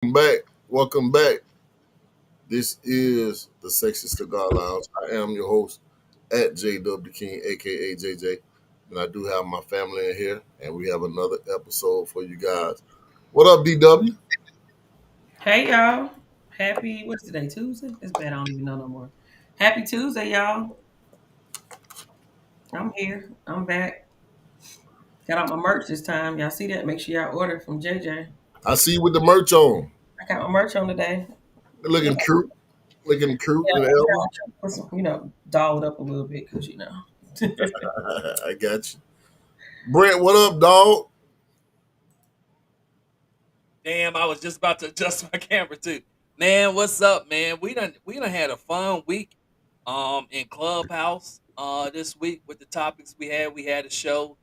Back. Welcome back. This is the Sexy Cigar Lounge. I am your host at JW King, aka JJ, and I do have my family in here, and we have another episode for you guys. What up, DW? Hey y'all. Happy what's today? Tuesday? It's bad, I don't even know no more. Happy Tuesday, y'all. I'm here. I'm back. Got out my merch this time. Y'all see that? Make sure y'all order from JJ. I see you with the merch on. I got my merch on today. Looking cute. Looking cute Yeah, in the elbow. put some, doll it up a little bit because. I got you. Brent, what up, dog? Damn, I was just about to adjust my camera too. Man, what's up, man? We done had a fun week in Clubhouse this week with the topics we had. We had a show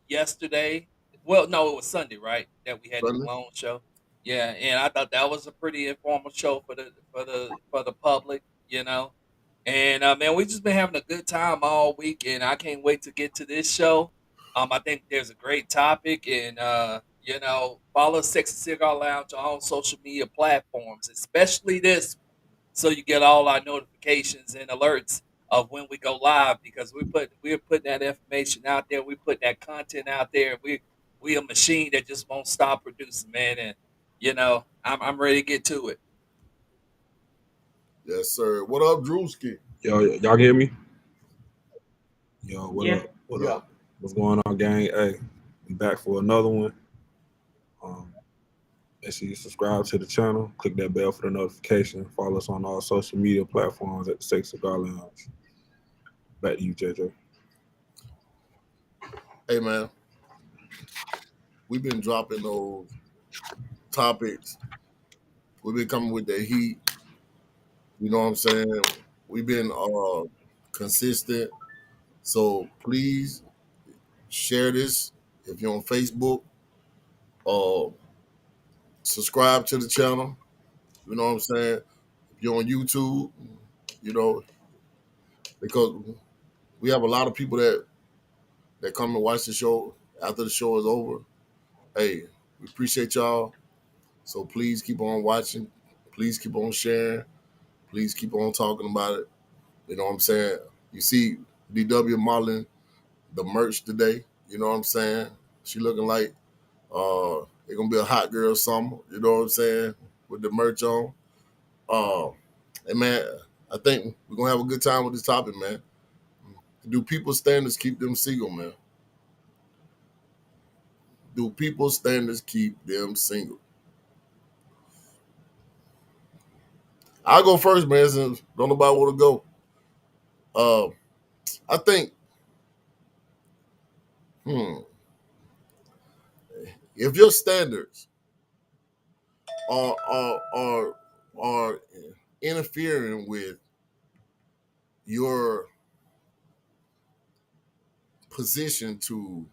yesterday. Well, no, it was Sunday, right? That we had the Sunday? clone show. Yeah, and I thought that was a pretty informal show for the public, you know. And man, we just been having a good time all week, and I can't wait to get to this show. I think there's a great topic, and follow Sexy Cigar Lounge on all social media platforms, especially this, so you get all our notifications and alerts of when we go live because we're putting that information out there, we put that content out there. We a machine that just won't stop producing, man, and I'm ready to get to it. Yes, sir. What up, Drewski? Y'all get me? Yo, what Yeah. up? What Yeah. up? What's going on, gang? Hey, we back for another one. Um, Make sure you subscribe to the channel, click that bell for the notification, follow us on all social media platforms at the Sex Cigar Lounge. Back to you, JJ. Hey, man. We've been dropping those topics. We've been coming with the heat. You know what I'm saying? We've been consistent. So please share this if you're on Facebook. Uh, Subscribe to the channel. You know what I'm saying? If you're on YouTube, you know, because we have a lot of people that come and watch the show after the show is over. Hey, we appreciate y'all. So please keep on watching. Please keep on sharing. Please keep on talking about it. You know what I'm saying? You see DW modeling the merch today. You know what I'm saying? She looking like it's gonna be a hot girl summer. You know what I'm saying? With the merch on. Uh, and man, I think we're gonna have a good time with this topic, man. Do people's standards keep them single, man? Do people's standards keep them single? I'll go first, man. Since don't nobody want to go. Uh, I think, hmm, if your standards are are are are interfering with your position to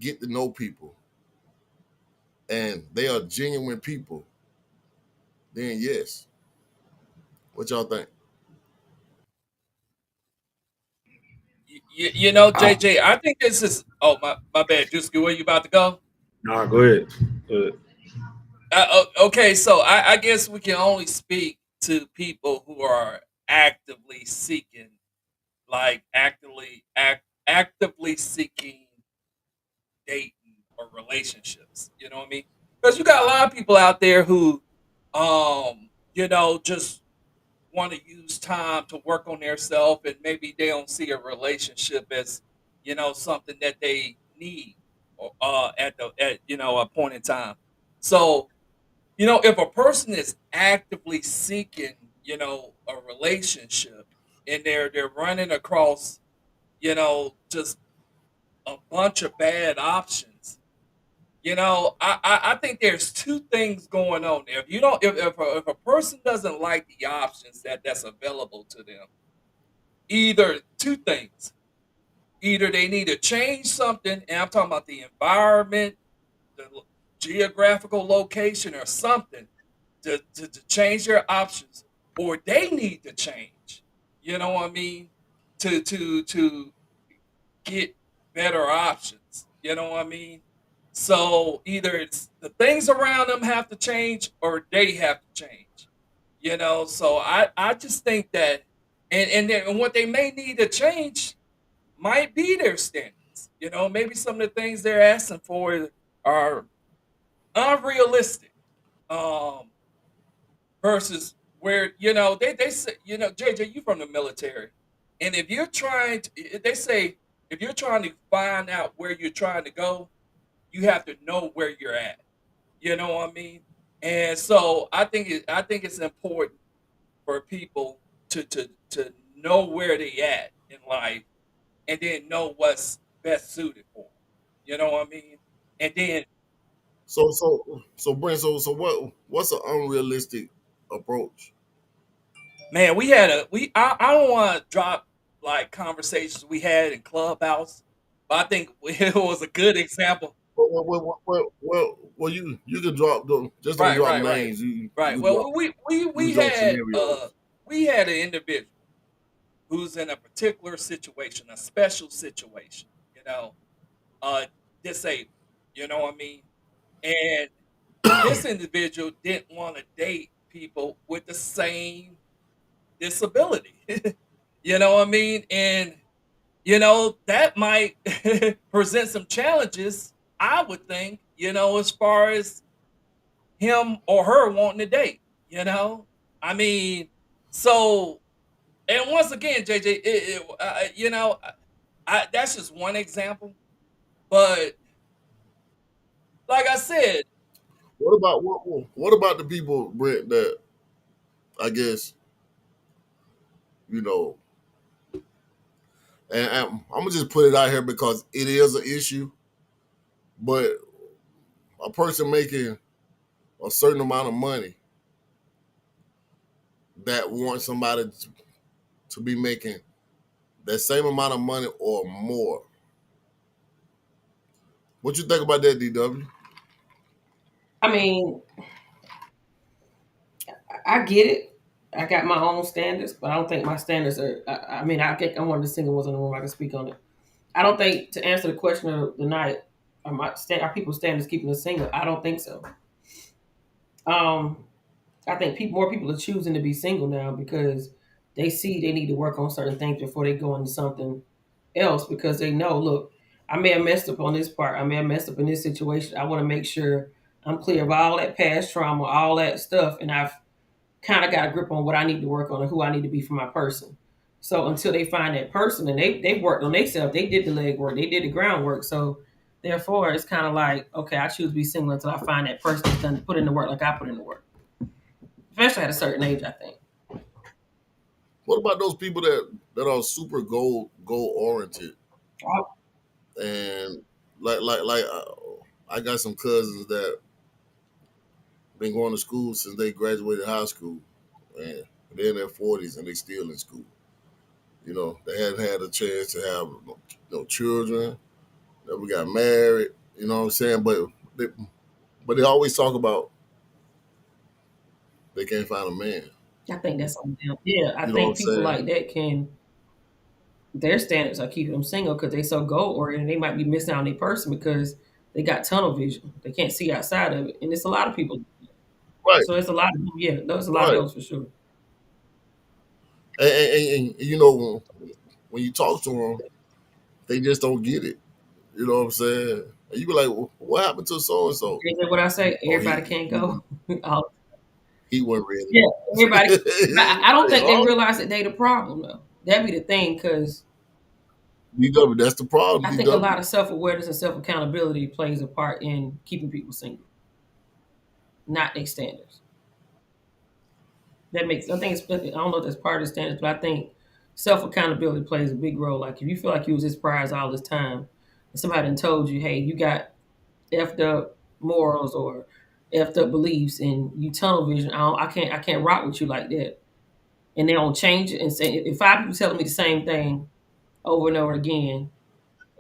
get to know people and they are genuine people, then yes. What y'all think? JJ, I think this is. Oh my bad, Juicy. Where you about to go? Nah, go ahead. Go ahead. Okay, so I guess we can only speak to people who are actively seeking, like actively seeking dating or relationships. You know what I mean? Because you got a lot of people out there who, just want to use time to work on their self, and maybe they don't see a relationship as, something that they need, or at a point in time. So if a person is actively seeking, a relationship, and they're running across, just a bunch of bad options, I think there's two things going on there. If you don't, if a person doesn't like the options that's available to them, either two things: either they need to change something, and I'm talking about the environment, the geographical location, or something to change their options, or they need to change. You know what I mean? To get better options. You know what I mean? So either it's the things around them have to change or they have to change. So I just think that and what they may need to change might be their standards. Maybe some of the things they're asking for are unrealistic. Um, versus where they say, JJ, you from the military, and if you're trying to, they say, if you're trying to find out where you're trying to go, you have to know where you're at. You know what I mean? And so I think it's important for people to know where they at in life, and then know what's best suited for them. You know what I mean? And then, Brent, so what's an unrealistic approach? man, we had I don't want to drop like conversations we had in Clubhouse, but I think it was a good example. Well, you can drop them. Just don't Right, drop right, right, names. You right. you drop Well, we you drop had scenarios. we had an individual who's in a particular situation, a special situation, uh, disabled. You know what I mean? And this individual didn't want to date people with the same disability. You know what I mean? And that might present some challenges, I would think, as far as him or her wanting to date, I mean, so, and once again, JJ, that's just one example, but like I said, What about the people, Brent, that I guess you know, and I'm gonna just put it out here because it is an issue. But a person making a certain amount of money that wants somebody to be making that same amount of money or more. What you think about that, DW? I mean, I get it. I got my own standards, but I don't think my standards are. I mean, I get. I'm one of the single ones in the room. I can speak on it. I don't think, to answer the question of the night, are people's standards keeping us single? I don't think so. Um, I think more people are choosing to be single now because they see they need to work on certain things before they go into something else, because they know, look, I may have messed up on this part. I may have messed up in this situation. I want to make sure I'm clear of all that past trauma, all that stuff, and I've kind of got a grip on what I need to work on and who I need to be for my person. So until they find that person, and they worked on themselves, they did the legwork, they did the groundwork. So therefore, it's kind of like, okay, I choose to be single until I find that person that's done put in the work like I put in the work. Especially at a certain age, I think. What about those people that are super goal oriented and I got some cousins that been going to school since they graduated high school, and they're in their 40s and they still in school. They hadn't had a chance to have no children. Never got married. You know what I'm saying? But they always talk about they can't find a man. I think that's on them. Yeah, I You know what I'm think people saying? like that their standards are keeping them single because they so goal oriented. They might be missing out on their person because they got tunnel vision. They can't see outside of it, and it's a lot of people. Right, So it's a lot of, yeah, there's a lot of right. those for sure. And when you talk to them, they just don't get it. You know what I'm saying? And you be like, well, what happened to so and so? Is that what I say? Oh, Everybody can't go. Oh, he wasn't ready. yeah, everybody. I don't think they Oh, realize that they the problem though. That'd be the thing, because DW, that's the problem, I think a lot DW. of self awareness and self accountability plays a part in keeping people single, not their standards. That makes, I think it's, I don't know if that's part of the standards, but I think self accountability plays a big role. Like if you feel like you was this prize all this time, and somebody done told you, hey, you got effed up morals or effed up beliefs, and you tunnel vision, I can't rock with you like that, and they don't change it and say, if five people telling me the same thing over and over again,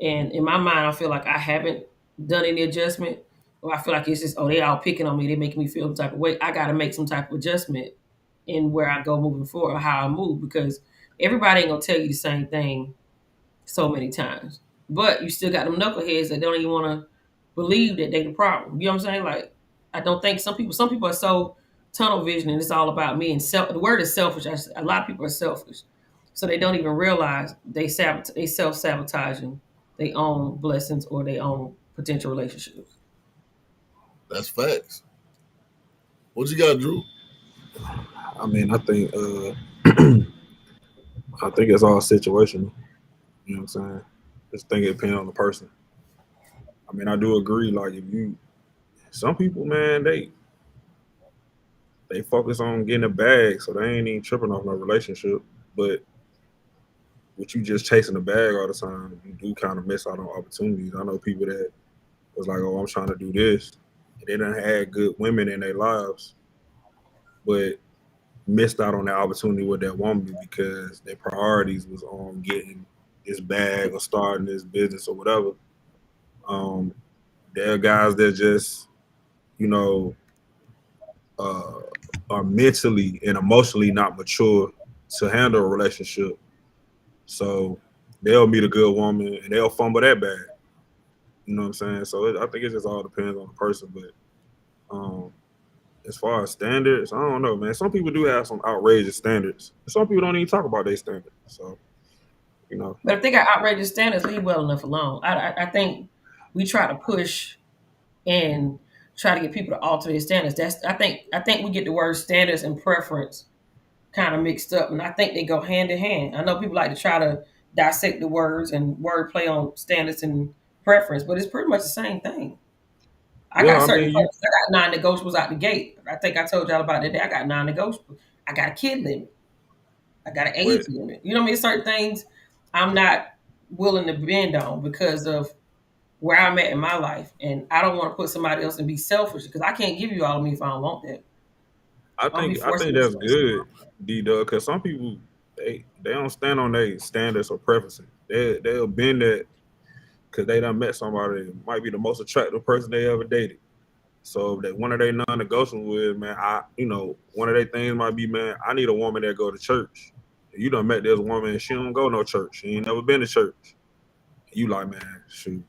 and in my mind I feel like I haven't done any adjustment, or I feel like it's just, oh, they all picking on me, they making me feel some type of way. I got to make some type of adjustment in where I go moving forward, or how I move, because everybody ain't gonna tell you the same thing so many times. But you still got them knuckleheads that don't even want to believe that they the problem. You know what I'm saying? Like, I don't think some people are so tunnel vision and it's all about me and the word is selfish. A lot of people are selfish. So they don't even realize they self-sabotaging their own blessings or their own potential relationships. That's facts. What you got, Drew? I mean, I think I think it's all situational. You know what I'm saying? Just think it depends on the person. I mean, I do agree. Like, some people, man, they focus on getting a bag, so they ain't even tripping off no relationship. But with you just chasing the bag all the time, you do kind of miss out on opportunities. I know people that was like, "Oh, I'm trying to do this," and they done had good women in their lives, but missed out on that opportunity with that woman because their priorities was on getting this bag or starting this business or whatever. Um, there are guys that just, you know, uh, are mentally and emotionally not mature to handle a relationship. So they'll meet a good woman and they'll fumble that bag. You know what I'm saying? So I think it just all depends on the person. But as far as standards, I don't know, man. Some people do have some outrageous standards. Some people don't even talk about their standards. So, you know. But if they got outrageous standards, leave well enough alone. I think we try to push and try to get people to alter their standards. I think we get the word standards and preference kind of mixed up, and I think they go hand in hand. I know people like to try to dissect the words and wordplay on standards and preference, but it's pretty much the same thing. I Well, got I certain mean, you, preferences. I got non-negotiables out the gate. I think I told y'all about that day. I got non-negotiables. I got a kid limit. I got an age what, limit. You know what I mean? Certain things I'm not willing to bend on because of where I'm at in my life, and I don't want to put somebody else and be selfish because I can't give you all of me if I don't want that. I I'll be think I forcing think you. that's good, D Dub, because some people they don't stand on their standards or preferences. They'll bend that because they done met somebody that might be the most attractive person they ever dated. So that one of their non-negotiables is, man, one of their things might be, man, I need a woman that go to church. You done met this woman and she don't go no church. She ain't never been to church. You like, man, shoot,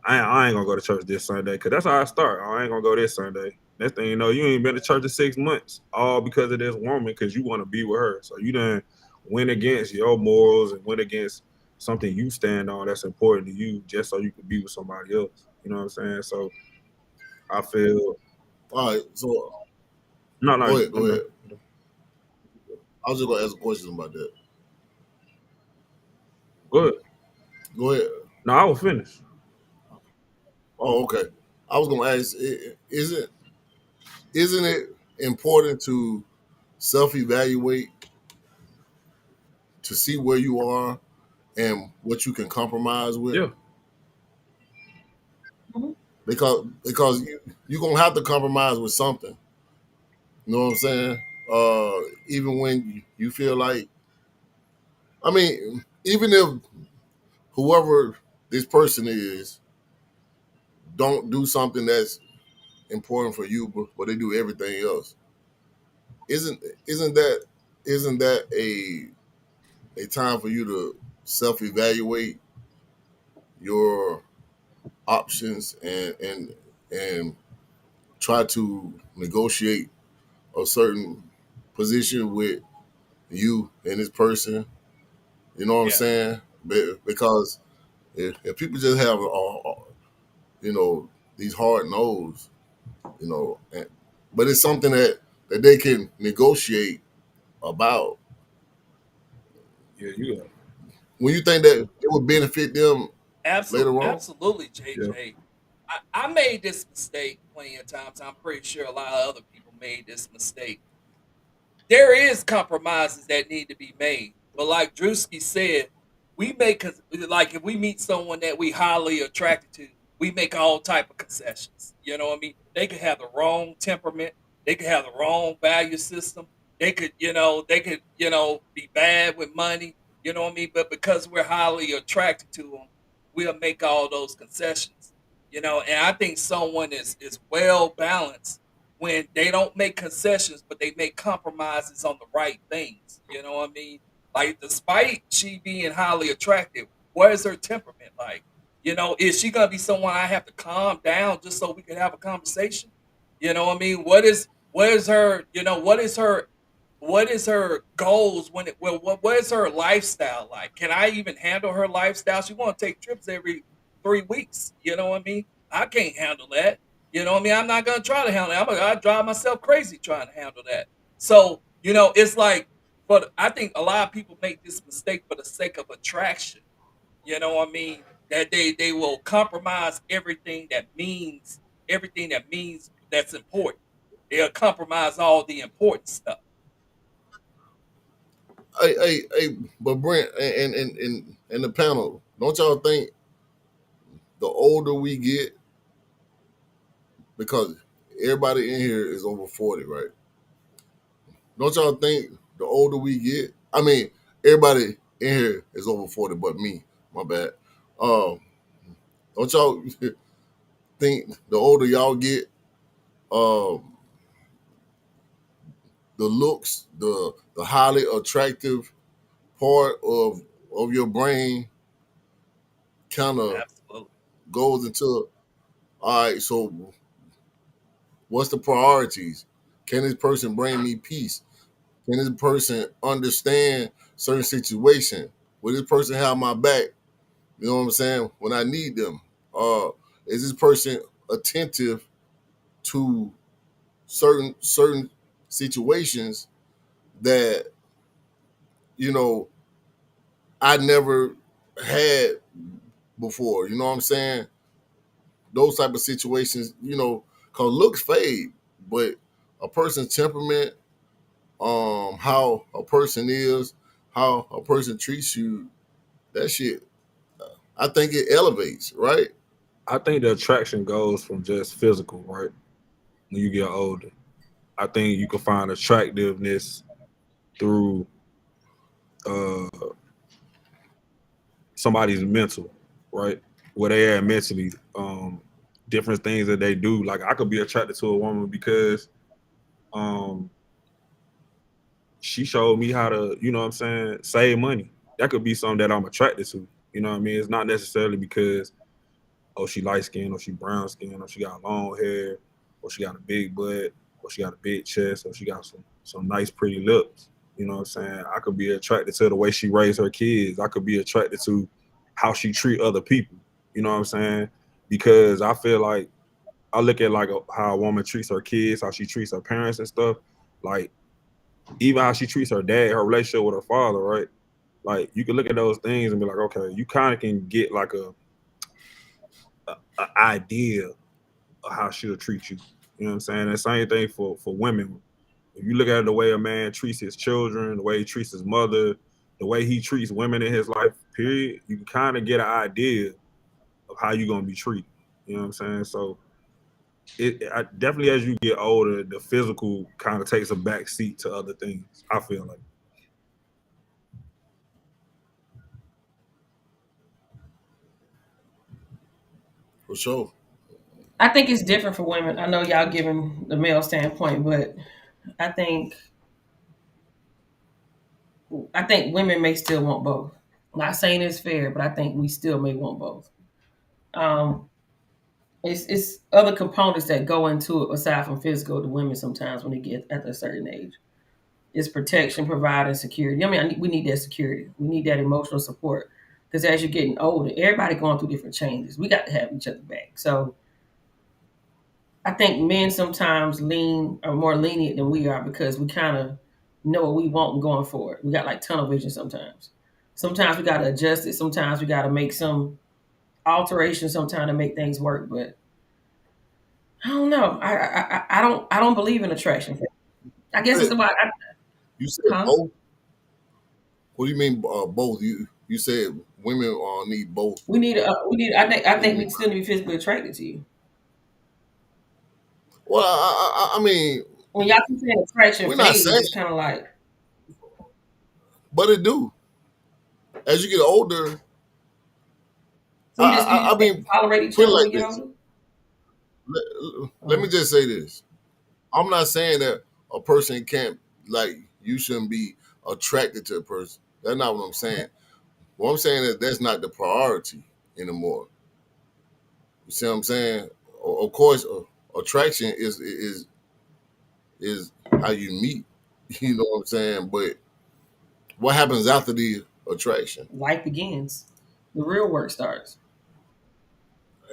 I ain't gonna go to church this Sunday because that's how I start. I ain't gonna go this Sunday. Next thing you know, you ain't been to church in 6 months, all because of this woman because you want to be with her. So you done went against your morals and went against something you stand on that's important to you just so you can be with somebody else. You know what I'm saying? So I feel All right, so no, go ahead, I'm go ahead. done. I was just gonna ask a question about that. Good. Go ahead. No, I was finished. Oh, okay. I was gonna ask, isn't it important to self-evaluate to see where you are and what you can compromise with? Yeah. Mhm. Because you're gonna have to compromise with something. You know what I'm saying? Even when you feel like, I mean, even if whoever this person is don't do something that's important for you, but they do everything else. Isn't isn't that isn't that a time for you to self-evaluate your options and try to negotiate a certain position with you and this person? You know what I'm Yeah, saying? Because if people just have these hard no's, you know, but it's something that they can negotiate about. Yeah, you got When you think that it would benefit them later absolutely, on. absolutely, yeah. JJ. I made this mistake plenty of times. I'm pretty sure a lot of other people made this mistake. There is compromises that need to be made, but like Drewski said, we make like if we meet someone that we highly attracted to, we make all type of concessions. You know what I mean? They could have the wrong temperament, they could have the wrong value system, they could be bad with money. You know what I mean? But because we're highly attracted to them, we'll make all those concessions. And I think someone is well balanced when they don't make concessions, but they make compromises on the right things. You know what I mean? Like, despite she being highly attractive, what is her temperament like? You know, is she gonna be someone I have to calm down just so we can have a conversation? You know what I mean? What is her, you know, what is her goals when it well what is her lifestyle like? Can I even handle her lifestyle? She wanna take trips every 3 weeks. You know what I mean? I can't handle that. You know what I mean? I'm not gonna try to handle it. I drive myself crazy trying to handle that. So, you know, it's like, but I think a lot of people make this mistake for the sake of attraction. You know what I mean? That they will compromise everything that means that's important. They'll compromise all the important stuff. But Brent and the panel, don't y'all think the older we get, because everybody in here is over 40, right? Don't y'all think the older we get, I mean, everybody in here is over 40, but me, my bad. Um, don't y'all think the older y'all get, um, the looks, the highly attractive part of your brain kind of Absolutely. goes into, all right, so what's the priorities? Can this person bring me peace? Can this person understand certain situation? Will this person have my back? You know what I'm saying? When I need them. Is this person attentive to certain situations that, you know, I never had before? You know what I'm saying? Those type of situations, you know, cause looks fade, but a person's temperament, how a person is, how a person treats you, that shit, I think it elevates, right? I think the attraction goes from just physical, right? When you get older, I think you can find attractiveness through uh, somebody's mental, right? Where they at mentally, different things that they do. Like I could be attracted to a woman because um, she showed me how to, you know what I'm saying, save money. That could be something that I'm attracted to. You know what I mean? It's not necessarily because, oh, she light skinned or she brown skinned or she got long hair or she got a big butt or she got a big chest or she got some nice pretty lips. You know what I'm saying? I could be attracted to the way she raised her kids. I could be attracted to how she treat other people. You know what I'm saying? Because I feel like I look at like how a woman treats her kids, how she treats her parents and stuff. Like even how she treats her dad, her relationship with her father, right? Like you can look at those things and be like, okay, you kind of can get like a idea of how she'll treat you. You know what I'm saying? The same thing for women. If you look at the way a man treats his children, the way he treats his mother, the way he treats women in his life, period, you can kind of get an idea of how you're gonna be treated. You know what I'm saying? So definitely as you get older, the physical kind of takes a back seat to other things. I feel like. For sure. I think it's different for women. I know y'all giving the male standpoint, but I think I think women may still want both. I'm not saying it's fair, but I think we still may want both. Um, it's other components that go into it aside from physical to women sometimes when they get at a certain age. It's protection, providing security. I mean, we need that security. We need that emotional support because as you're getting older, everybody going through different changes. We got to have each other back. So I think men sometimes are more lenient than we are because we kind of know what we want and going for it. We got like tunnel vision sometimes. Sometimes we got to adjust it. Sometimes we got to make some alterations sometimes to make things work. But I don't know. I don't believe in attraction. I guess it's Hey, about you said huh? both. What do you mean both? You said women need both. We need. I What do you think mean? we still need to be physically attracted to you. Well, I mean, When y'all keep saying attraction we're not phase, saying, it's kind of like but it do. As you get older, so you I just can't mean, tolerate each put it other when like you get this. older. Let me Um, just say this. I'm not saying that a person can't, like, you shouldn't be attracted to a person. That's not what I'm saying. What I'm saying is that's not the priority anymore. You see what I'm saying? Of course, attraction is how you meet. You know what I'm saying? But what happens after the attraction? Life begins. The real work starts.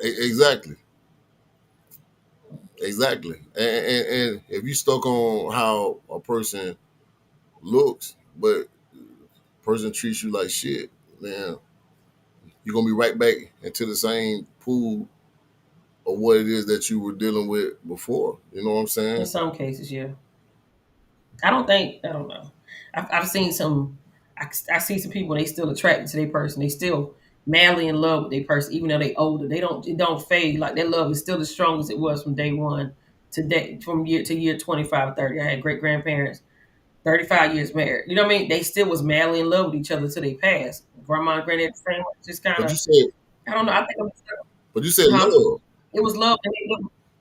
Exactly, exactly. And if you stuck on how a person looks, but person treats you like shit, then you're gonna be right back into the same pool of what it is that you were dealing with before. You know what I'm In saying? some cases, yeah. I don't know. I've seen some. I see some people. They still attracted to their person. They still madly in love with their person, even though they older. They don't. It don't fade. Like their love is still as strong as it was from day one to day, from year to year 25, 30. I had great grandparents, 35 years married. You know what I mean? They still was madly in love with each other till they passed. Grandma and granddad the same way. Just kind But you of. said, I don't know. I think but you said huh? love. It was love. And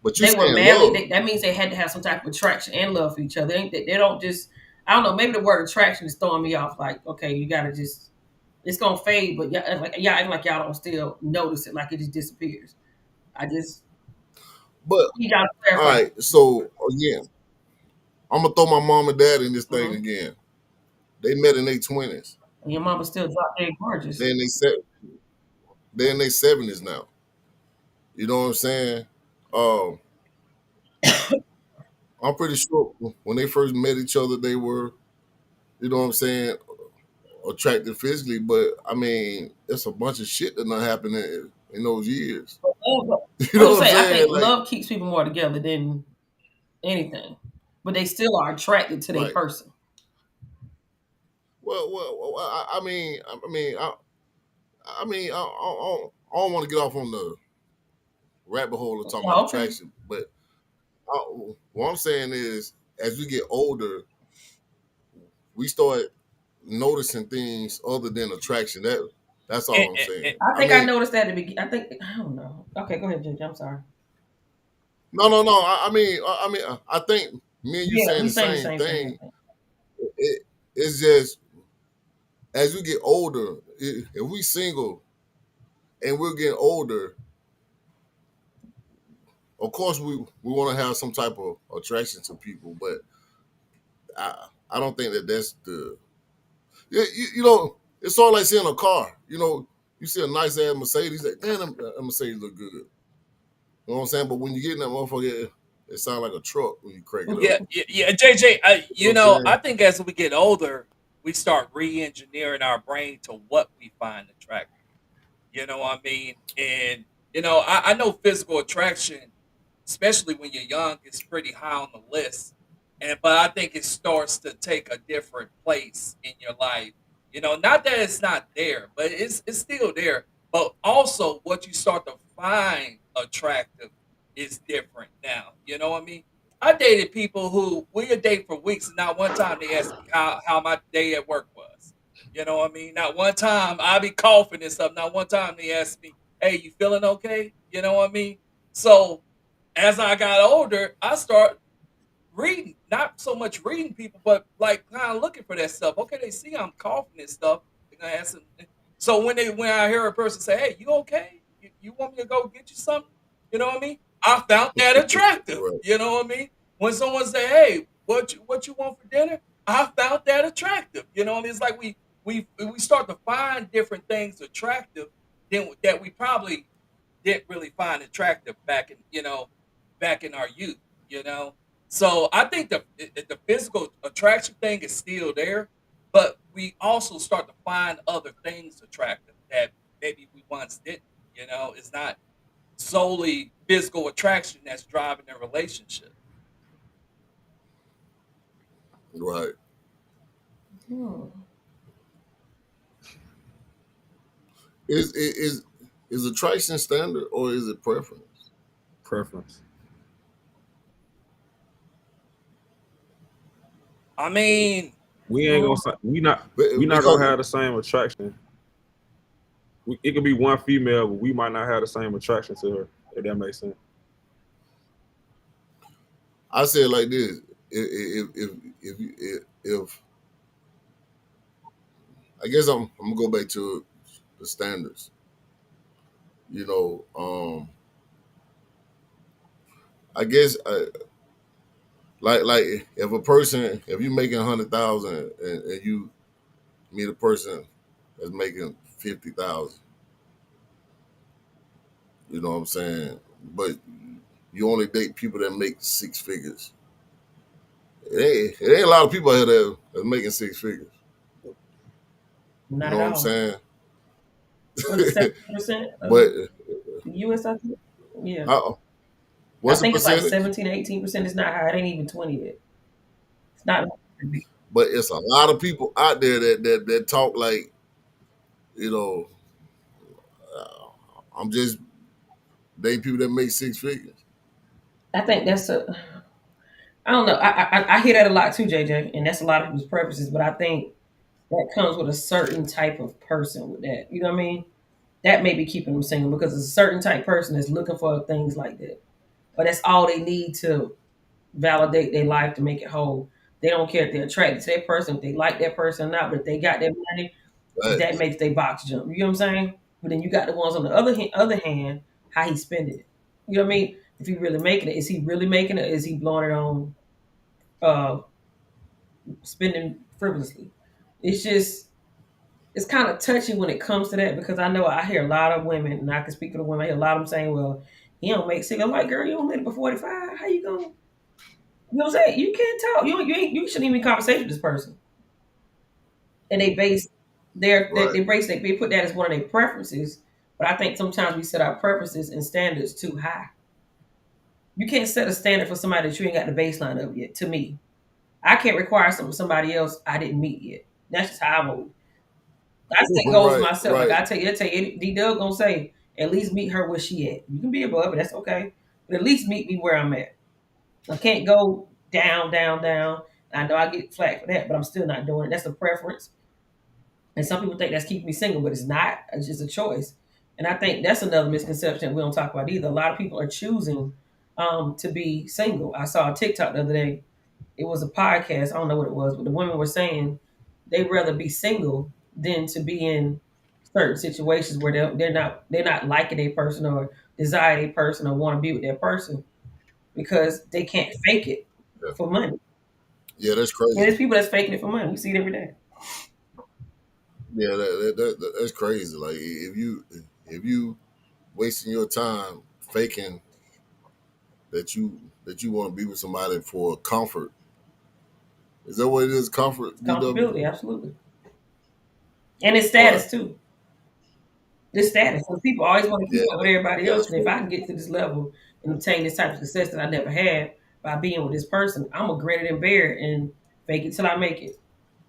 But you they were saying madly. love. That means they had to have some type of attraction and love for each other. They don't just. I don't know. Maybe the word attraction is throwing me off. Like, okay, you gotta just. It's gonna fade, but y'all acting like y'all don't still notice it. Like it just disappears. I just But need y'all to all clarify. right, so again, I'm gonna throw my mom and dad in this thing Mm-hmm. again. They met in their 20s. And your mama still drop dead gorgeous. Then they're in their 70s now. You know what I'm saying? Um, I'm pretty sure when they first met each other, they were, you know what I'm saying, attracted physically. But I mean, it's a bunch of shit that not happened in those years. You I'm know just what I'm saying. I saying? think Like, love keeps people more together than anything, but they still are attracted to their right. person. I don't want to get off on the rabbit hole of talking about Oh, okay. attraction, but what I'm saying is, as we get older, we start noticing things other than attraction. That's And, all I'm saying. I I think I mean, noticed that at the beginning. I think I don't know. Okay, go ahead, Ginger. I'm sorry. no. I think me and you Yeah, saying we the saying the same same thing. I thing. think. It's just as we get older, if we single and we're getting older, of course we want to have some type of attraction to people, but I don't think that that's the you know, it's all like seeing a car. You know, you see a nice ass Mercedes, like, damn, that Mercedes look good. You know what I'm saying? But when you get in that motherfucker, it sounds like a truck when you crank it up. yeah, JJ. You know what I'm saying? I think as we get older, we start re-engineering our brain to what we find attractive. You know what I mean? And I know physical attraction, especially when you're young, is pretty high on the list. And but I think it starts to take a different place in your life. Not that it's not there, but it's still there. But also what you start to find attractive is different now. You know what I mean? I dated people who we would date for weeks and not one time they asked me how my day at work was. You know what I mean? Not one time I be coughing and stuff. Not one time they asked me, "Hey, you feeling okay?" You know what I mean? So as I got older, I start reading, not so much reading people, but like kind of looking for that stuff. Okay, they see I'm coughing and stuff. They're gonna ask them. So when I hear a person say, "Hey, you okay? You want me to go get you something?" You know what I mean? I found that attractive. Right. You know what I mean? When someone say, "Hey, what you want for dinner?" I found that attractive. You know, and it's like we start to find different things attractive than that we probably didn't really find attractive back in our youth. You know, so I think the physical attraction thing is still there, but we also start to find other things attractive that maybe we once didn't. It's not solely physical attraction that's driving their relationship. Right. Hmm. Is attraction standard or is it preference? Preference. I mean, We ain't Hmm. gonna say we not Because gonna have the same attraction. It could be one female, but we might not have the same attraction to her. If that makes sense. I say it like this: if I guess I'm gonna go back to the standards. You know, I guess like if a person, if you making 100,000 and you meet a person that's making 50,000, you know what I'm saying? But you only date people that make 6 figures. It ain't a lot of people out here that's making 6 figures. You Not know at what I'm all. saying? Was it 70%? But US, I think? Yeah. what's I the think it's like percentage? 17 to 18%. It's not high. It ain't even 20 yet. It's not. But it's a lot of people out there that talk like, you know, I'm just dating people that make 6 figures. I think that's I don't know. I hear that a lot too, JJ, and that's a lot of people's preferences. But I think that comes with a certain type of person with that. You know what I mean? That may be keeping them single because it's a certain type of person that's looking for things like that. But that's all they need to validate their life to make it whole. They don't care if they're attracted to that person, if they like that person or not, but if they got their money, Right. that makes their box jump. You know what I'm saying? But then you got the ones on the other hand, how he spending it. You know what I mean? If he really making it, is he really making it? Or is he blowing it on spending frivolously? It's kind of touchy when it comes to that because I know I hear a lot of women, and I can speak for the women. I hear a lot of them saying, "Well, he don't make six." I'm like, "Girl, you don't make it before 45. How you going?" You know what I'm saying? You can't talk. You shouldn't even be in conversation with this person. And they base Right. they put that as one of their preferences. But I think sometimes we set our preferences and standards too high. You can't set a standard for somebody that you ain't got the baseline of yet. To me, I can't require something from somebody else I didn't meet yet. That's just how I move. I set goals for Right, myself. Like right. I tell you, D Doug gonna say, at least meet her where she at. You can be above it, that's okay. But at least meet me where I'm at. I can't go down, down, down. I know I get flack for that, but I'm still not doing it. That's a preference. And some people think that's keeping me single, but it's not. It's just a choice. And I think that's another misconception we don't talk about either. A lot of people are choosing to be single. I saw a TikTok the other day. It was a podcast. I don't know what it was, but the women were saying they'd rather be single than to be in certain situations where they're not liking a person or desire a person or want to be with that person because they can't fake it Yeah, for money. yeah, that's And crazy. there's people that's faking it for money. We see it every day. Yeah, that's crazy. Like if you wasting your time faking that you want to be with somebody for comfort. Is that what it is? Comfort, DW? Comfortability, absolutely. And it's Right. status too. This status. So people always want to Yeah, keep up with everybody yeah, else. that's And if I crazy. can get to this level and obtain this type of success that I never had by being with this person, I'm gonna grin it and bear it and fake it till I make it.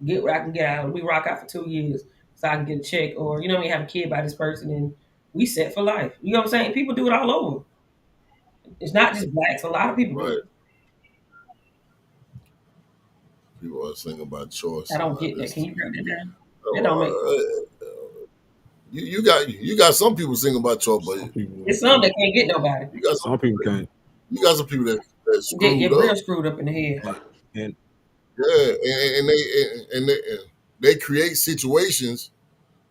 Get what I can get out of it. We rock out for 2 years so I can get a check or you know what I mean, have a kid by this person and we set for life. You know what I'm saying? People do it all over. It's not just blacks, a lot of people do Right. it. People are thinking about choice I and don't all get that. this. Can you break that down? That don't make Uh, you got some people thinking about choice, but Some people, it's some that can't get nobody. you got some some people can't. you got some people that Get screwed real up. screwed up in the head. And Yeah, and they create situations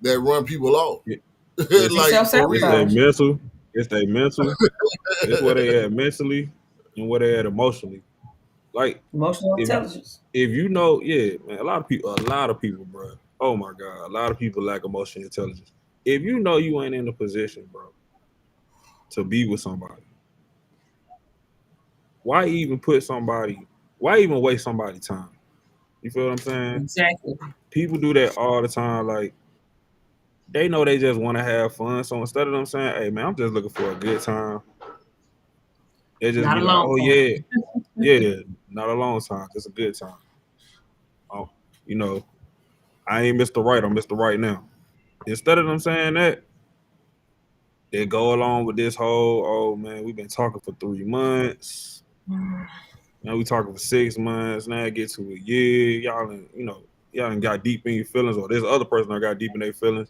that run people off. it, it's They Like self for it's real. their sabotage. mental. It's their mental. It's where they at mentally and where they at emotionally. Like Emotional if intelligence. if you know, yeah, man, a lot of people, bro. Oh my god, a lot of people lack emotional intelligence. If you know you ain't in a position, bro, to be with somebody, why even put somebody? Why even waste somebody's time? You feel what I'm saying? Exactly. People do that all the time. Like they know they just want to have fun. So instead of them saying, "Hey man, I'm just looking for a good time," they just Not be a like, long "Oh time. yeah, yeah, not a long time, just a good time." Oh, you know, I ain't Mr. Right, I'm Mr. Right now. Instead of them saying that, they go along with this whole, "Oh man, we've been talking for 3 months. Now we talking for 6 months. Now it get to a year. Y'all done got deep in your feelings, or this other person that got deep in their feelings,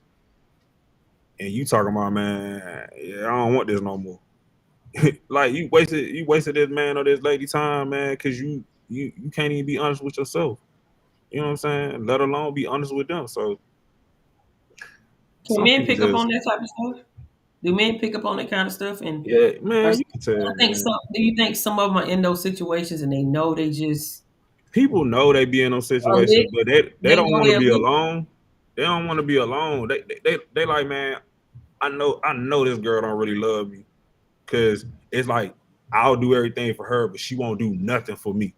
and you talking about, man, yeah, I don't want this no more." Like you wasted this man or this lady time, man, because you can't even be honest with yourself. You know what I'm saying? Let alone be honest with them. So Can some men people pick up just on that type of stuff? Do men pick up on that kind of stuff? And Yeah, man, you can do tell, man. you think some of them are in those situations and they know they just People know they be in those are lit? situations, but they They don't know want to they're be lit. alone. They don't want to be alone. They like, man, I know this girl don't really love me, because it's like I'll do everything for her, but she won't do nothing for me.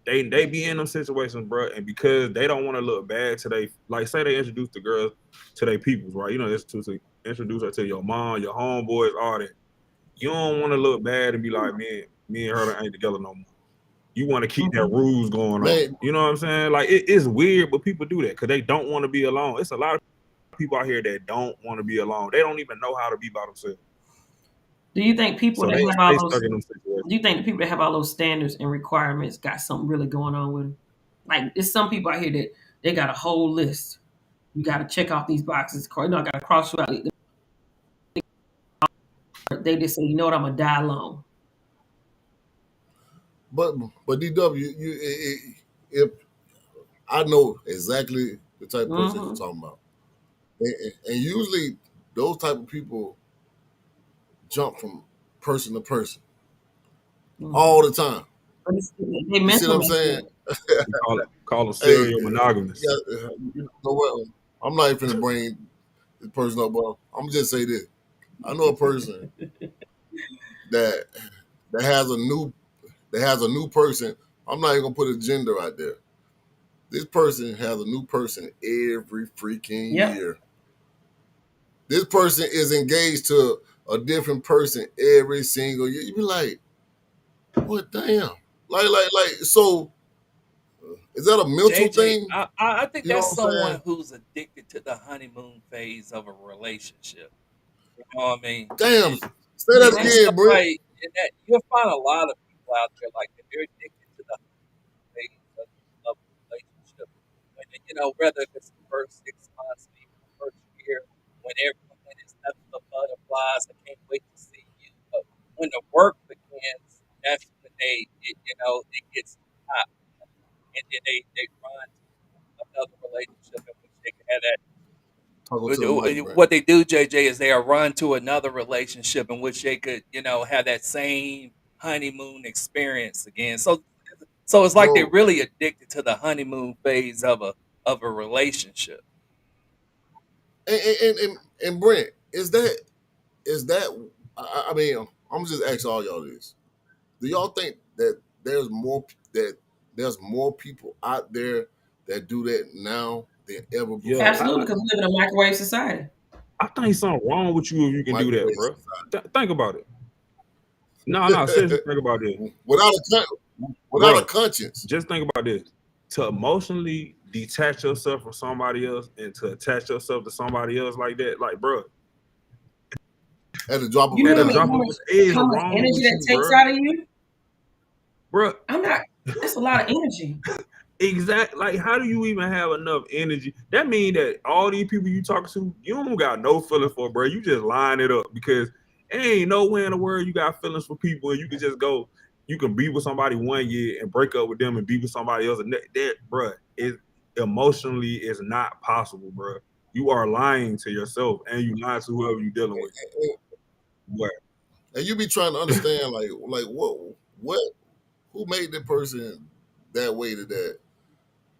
They be in them situations, bro, and because they don't want to look bad to they, like, say they introduce the girl to their peoples, right? You know, introduce her to your mom, your homeboys, all that. You don't want to look bad and be like, man, me and her ain't together no more. You want to keep that rules going on. Man, You know what I'm saying? Like, it's weird, but people do that because they don't want to be alone. It's a lot of people out here that don't want to be alone. They don't even know how to be by themselves. Do you think people So that they have all stay those stuck in them situations. do you think the people that have all those standards and requirements got something really going on with them? Like, there's some people out here that they got a whole list. You got to check off these boxes. I got to cross you out. They just say, you know what, I'm gonna die alone. but DW, if I know exactly the type of person you're Mm-hmm. talking about, and usually those type of people jump from person to person Mm-hmm. all the time. But they You see what mental I'm like saying? that. Call them Hey, serial monogamous. yeah, you know what? I'm not even finna bring this person up, but I'm gonna just say this. I know a person that that has a new person. I'm not even gonna put a gender out there. This person has a new person every freaking Yep. year. This person is engaged to a different person every single year. You be like, what damn? Like, so is that a mental JJ, thing? I think You know that's what I'm saying? someone who's addicted to the honeymoon phase of a relationship. You know what I mean? Damn. It, Say that Yeah. it's again, Brent. somebody and that you'll find a lot of people out there like that. They're addicted to the phase of a relationship. When whether it's the first 6 months, maybe the first year, when it's nothing but butterflies, I can't wait to see you. But when the work begins, that's when it gets hot, and then they run to another relationship in which they can have that. Talk to the mic, Brent. What they do, JJ, is they are run to another relationship in which they could, have that same honeymoon experience again. So it's like they're Bro, really addicted to the honeymoon phase of a relationship. and Brent, is that I mean, I'm just asking all y'all this. Do y'all think that there's more people out there that do that now than ever Yeah, before? Absolutely, because we live in a microwave society. I think something wrong with you if you can do that, Microwave bro. society. Think about it. No, seriously, think about it, without a bro. conscience. Just think about this: to emotionally detach yourself from somebody else and to attach yourself to somebody else like that, like, bro, At the drop of You know a at what I the mean? dime. drop of a is How much wrong energy with that you, takes bro. out of you? Bro, I'm not. That's a lot of energy. exactly. Like, how do you even have enough energy? That means that all these people you talking to, you don't got no feeling for, bro. You just line it up because ain't nowhere in the world you got feelings for people, and you can just go. You can be with somebody 1 year and break up with them and be with somebody else, and that bro, it emotionally is not possible, bro. You are lying to yourself, and you lying to whoever you're dealing with. But And you be trying to understand, like what who made that person that way that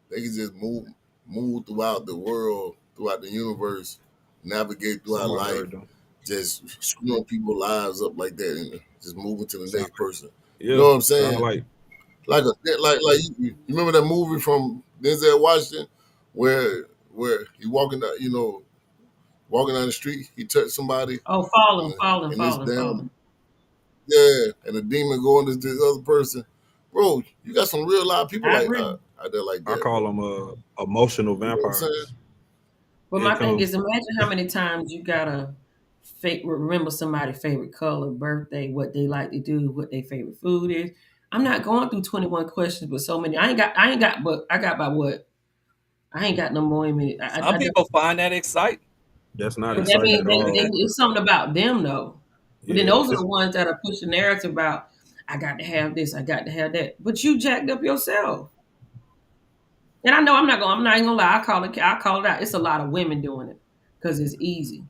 they can just move throughout the world, throughout the universe, navigate throughout somebody life, hurt them. just screwing people's lives up like that, and just moving to the Sound next person. You Yeah, know what I'm sound saying? like Like you remember that movie from Denzel Washington where he walking down the street, he touched somebody, Oh, and, falling, and this falling, damn falling. and the demon going to this other person. Bro, you got some real live people I like agree. out there like I that, call bro. them emotional You know what I'm saying? vampires. But It my thing come is, imagine how many times you gotta remember somebody's favorite color, birthday, what they like to do, what their favorite food is. I'm not going through 21 questions with so many. But I got by what? I ain't got no more in me. Some I don't. people find that exciting. That's not But that exciting means at all. it's something about them though. But then Yeah, those are the ones that are pushing narrative about I got to have this, I got to have that. But you jacked up yourself. And I know I'm not even gonna lie. I call it out. It's a lot of women doing it because it's easy.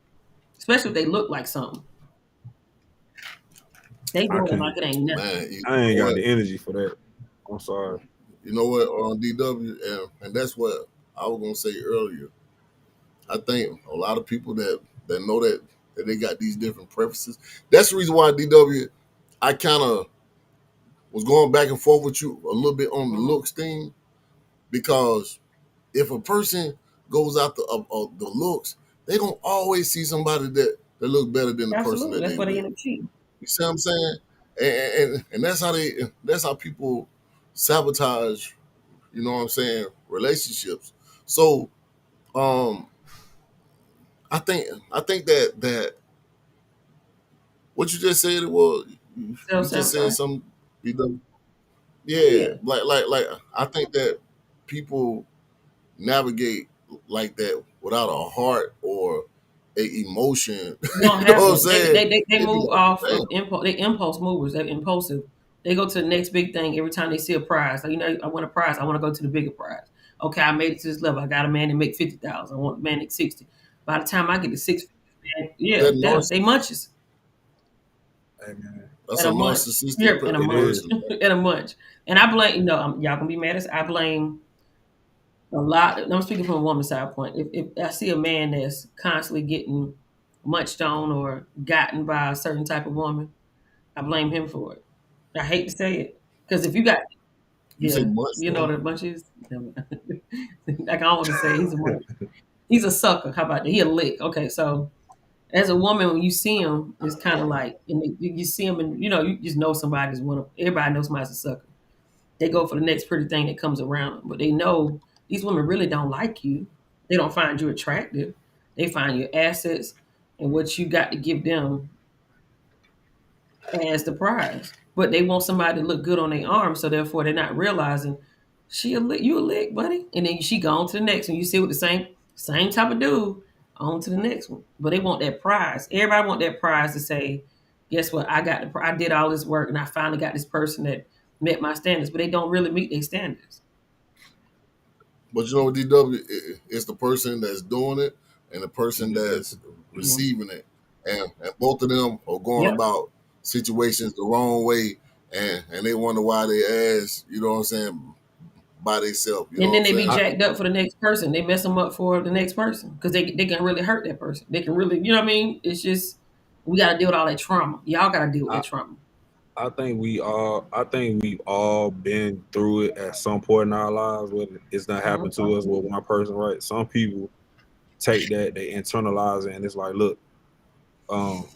especially if they look like something. They I doing it can't. like it ain't nothing. Man, you I ain't know got what? the energy for that. I'm sorry. You know what, on DW, and that's what I was gonna say earlier. I think a lot of people that know that they got these different preferences. That's the reason why DW. I kind of was going back and forth with you a little bit on the Mhm. looks thing because if a person goes out the looks, they gonna always see somebody that look better than the person Absolutely, that that's they why they with. end up cheating. You see what I'm saying? And that's how people sabotage. You know what I'm saying? Relationships. So um, I think that what you just said it was Self you just said sabotage. something. You know, yeah, Yeah, like I think that people navigate like that without a heart or a emotion. you You don't know have what I'm one. They saying? they they, they They be move like, off damn, of impulse. They impulse movers. They're impulsive. They go to the next big thing every time they see a prize. Like, I want a prize. I want to go to the bigger prize. Okay, I made it to this level. I got a man that make 50,000. I want a man that 60. By the time I get to 650, man, yeah, that they munches Hey man, that's at a a munch. narcissistic Yep, in a it munch, is. person. at a munch. And I blame. Y'all gonna be mad at. I blame a lot. I'm speaking from a woman's side point. If I see a man that's constantly getting munched on or gotten by a certain type of woman, I blame him for it. I hate to say it because if you got, You say yeah, months you know though. what a bunch is. Like I don't want to say he's a munch. He's a sucker. How about that? He a lick. Okay, so as a woman, when you see him, it's kind of like you see him, and you just know somebody's one of. Everybody knows somebody's a sucker. They go for the next pretty thing that comes around them, but they know these women really don't like you. They don't find you attractive. They find your assets and what you got to give them as the prize. But they want somebody to look good on their arm, so therefore they're not realizing you a lick, buddy. And then she go on to the next one. You see with the same type of dude, on to the next one. But they want that prize. Everybody want that prize to say, guess what? I did all this work and I finally got this person that met my standards, but they don't really meet their standards. But you know what, DW, it's the person that's doing it and the person that's Mhm. receiving it, and both of them are going Yep. about situations the wrong way, and they wonder why they ass. You know what I'm saying? By themselves. You know And what then I'm they be saying? I, jacked up for the next person. They mess them up for the next person because they can really hurt that person. They can really, you know what I mean? It's just we got to deal with all that trauma. Y'all got to deal with I that trauma. I think we've all been through it at some point in our lives, whether it's not happened to us with one person, right? Some people take that, they internalize it, and it's like, look, um,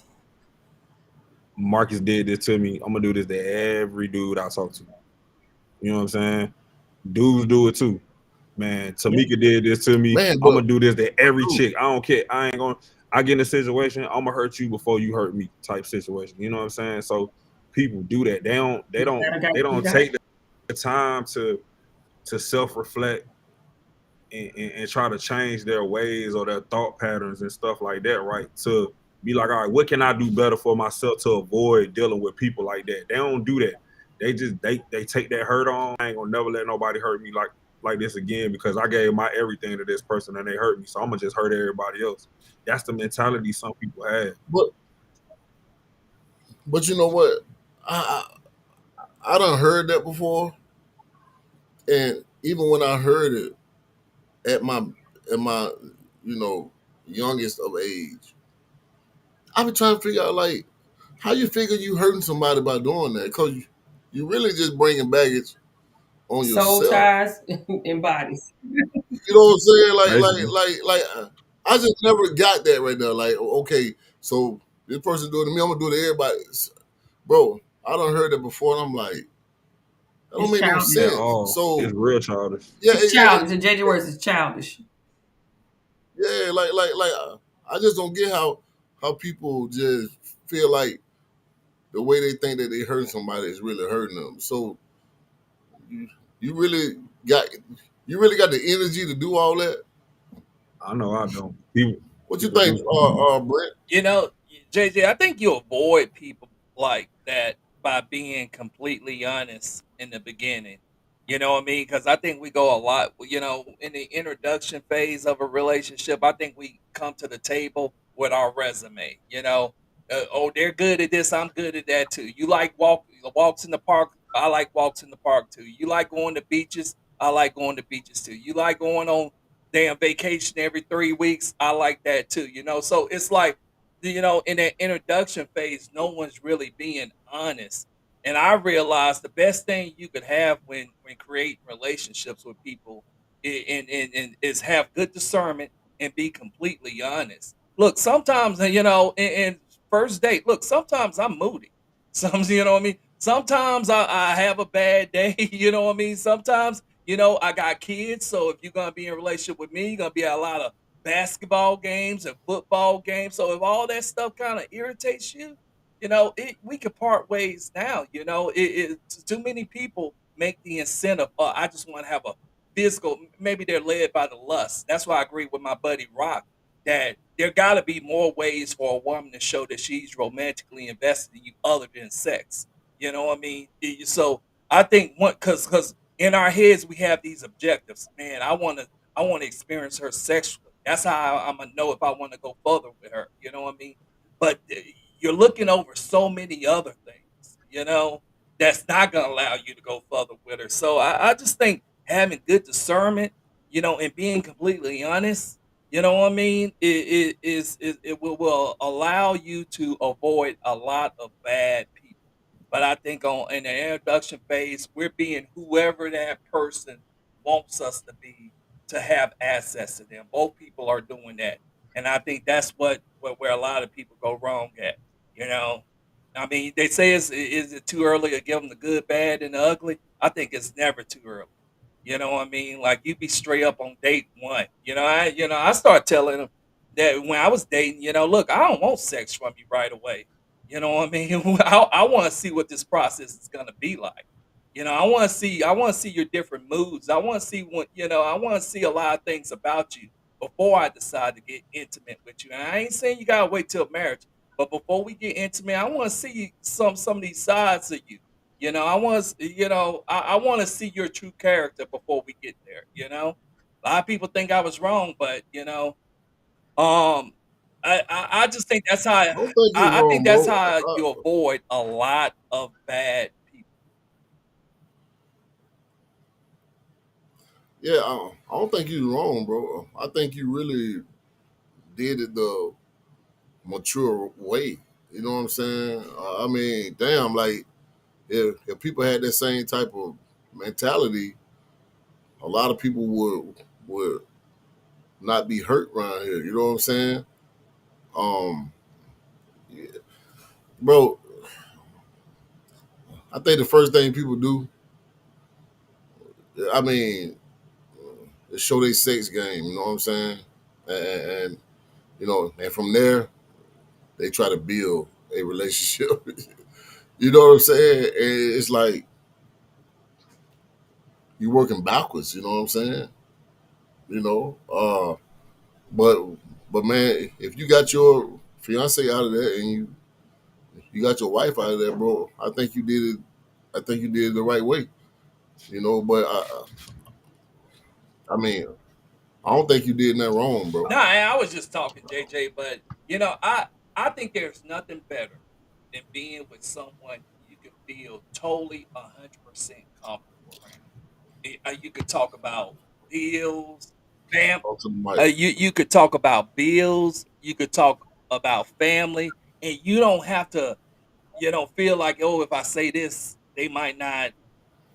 Marcus did this to me. I'm gonna do this to every dude I talk to. You know what I'm saying? Dudes do it too. Man, Tamika did this to me. Man, I'm but gonna do this to every dude, chick. I don't care. I ain't gonna. I get in a situation. I'm gonna hurt you before you hurt me. Type situation. You know what I'm saying? So people do that. They don't. They don't. They You don't got take the time to self reflect and try to change their ways or their thought patterns and stuff like that. Right? To be like, all right, what can I do better for myself to avoid dealing with people like that? They don't do that. They just they take that hurt on. I ain't gonna never let nobody hurt me like this again because I gave my everything to this person and they hurt me. So I'm gonna just hurt everybody else. That's the mentality some people have. but but you know what? I I done heard that before, and even when I heard it at my you know youngest of age, I been trying to figure out like how you figure you hurting somebody by doing that because you really just bringing baggage on soul yourself. ties and bodies. You know what I'm saying? Basically, I just never got that right now. Like, okay, so this person doing it to me, I'm gonna do it to everybody. Bro, I done heard that before, and I'm like, that don't It's make no childish. at sense. all. It's So real childish. yeah, It's childish. In JJ words, it's childish. yeah, I just don't get how people just feel like the way they think that they hurt somebody is really hurting them. So you, you really got you really got the energy to do all that. I know I don't. People What you think, do. Brent? You know, JJ, I think you avoid people like that by being completely honest in the beginning. You know what I mean? Because I think we go a lot, in the introduction phase of a relationship. I think we come to the table with our resume. Oh, they're good at this, I'm good at that too. You like walks in the park, I like walks in the park too. You like going to beaches, I like going to beaches too. You like going on damn vacation every 3 weeks, I like that too. So it's like, in that introduction phase, no one's really being honest. And I realized the best thing you could have when creating relationships with people and is have good discernment and be completely honest. Look, sometimes in first date, look, sometimes I'm moody. What I mean. Sometimes I have a bad day. You know what I mean. Sometimes I got kids, so if you're gonna be in a relationship with me, you're gonna be at a lot of basketball games and football games. So if all that stuff kind of irritates you, we could part ways now. Too many people make the incentive. I just want to have a physical. Maybe they're led by the lust. That's why I agree with my buddy Rock that there got to be more ways for a woman to show that she's romantically invested in you other than sex. You know what I mean? So I think because in our heads we have these objectives. Man, I want to experience her sexually. That's how I'm gonna know if I want to go further with her. You know what I mean? But you're looking over so many other things. That's not gonna allow you to go further with her. So I just think having good discernment, and being completely honest, what I mean, it will allow you to avoid a lot of bad people. But I think on in the introduction phase, we're being whoever that person wants us to be to have access to them. Both people are doing that, and I think that's where a lot of people go wrong at. You know, I mean, they say is it too early to give them the good, bad, and the ugly? I think it's never too early. You know what I mean? Like you be straight up on date one. I start telling them that when I was dating, look, I don't want sex from you right away. You know what I mean? I want to see what this process is gonna be like. I want to see your different moods. I want to see I want to see a lot of things about you before I decide to get intimate with you. And I ain't saying you gotta wait till marriage, but before we get intimate, I want to see some of these sides of you. I want to see your true character before we get there. A lot of people think I was wrong, but um, I just think that's how I don't think you're I think wrong, that's bro. how you avoid a lot of bad people. Yeah, I don't think you're wrong, bro. I think you really did it the mature way. You know what I'm saying? I mean, damn, like if people had that same type of mentality, a lot of people would not be hurt around here. You know what I'm saying? Um, yeah. Bro, I think the first thing people do, I mean, is show their sex game. You know what I'm saying? And and from there they try to build a relationship. You know what I'm saying? And it's like you working backwards. You know what I'm saying? You know, but man, if you got your fiance out of there and you got your wife out of there, bro, I think you did it. I think you did it the right way. But I mean, I don't think you did nothing wrong, bro. No, I was just talking, JJ, but I think there's nothing better than being with someone you can feel totally 100% comfortable around. You could talk about bills, fam. Talk to the mic. You could talk about bills. You could talk about family, and you don't have to, feel like, oh, if I say this, they might not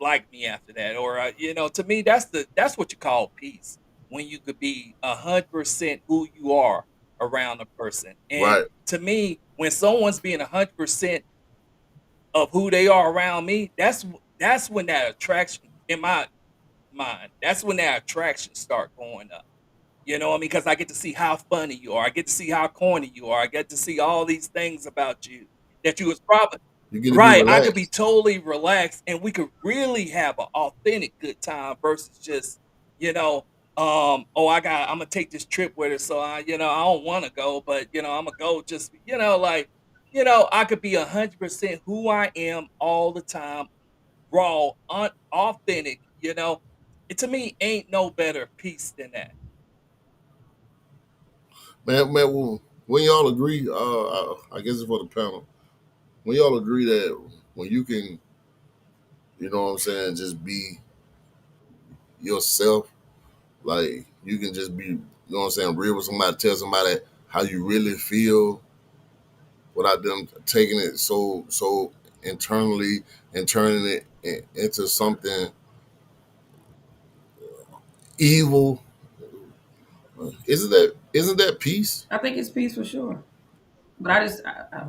like me after that. Or to me, that's what you call peace. When you could be 100% who you are around a person. And Right. to me, when someone's being 100% of who they are around me, that's when that attraction in my mind. That's when that attraction start going up. You know what I mean? Because I get to see how funny you are. I get to see how corny you are. I get to see all these things about you that you was probably You get to be right. I could be relaxed. totally relaxed, and we could really have an authentic good time versus just, you know, oh, I'm gonna take this trip with her, so I don't want to go, but I'm gonna go just, like, I could be 100% who I am all the time, raw, authentic. It to me ain't no better peace than that. Man, when y'all agree, I guess it's for the panel. When y'all agree that when you can, you know what I'm saying, just be yourself, like you can just be, you know what I'm saying, real with somebody, tell somebody how you really feel without them taking it so internally and turning it into something evil. Isn't that peace? I think it's peace for sure. But I,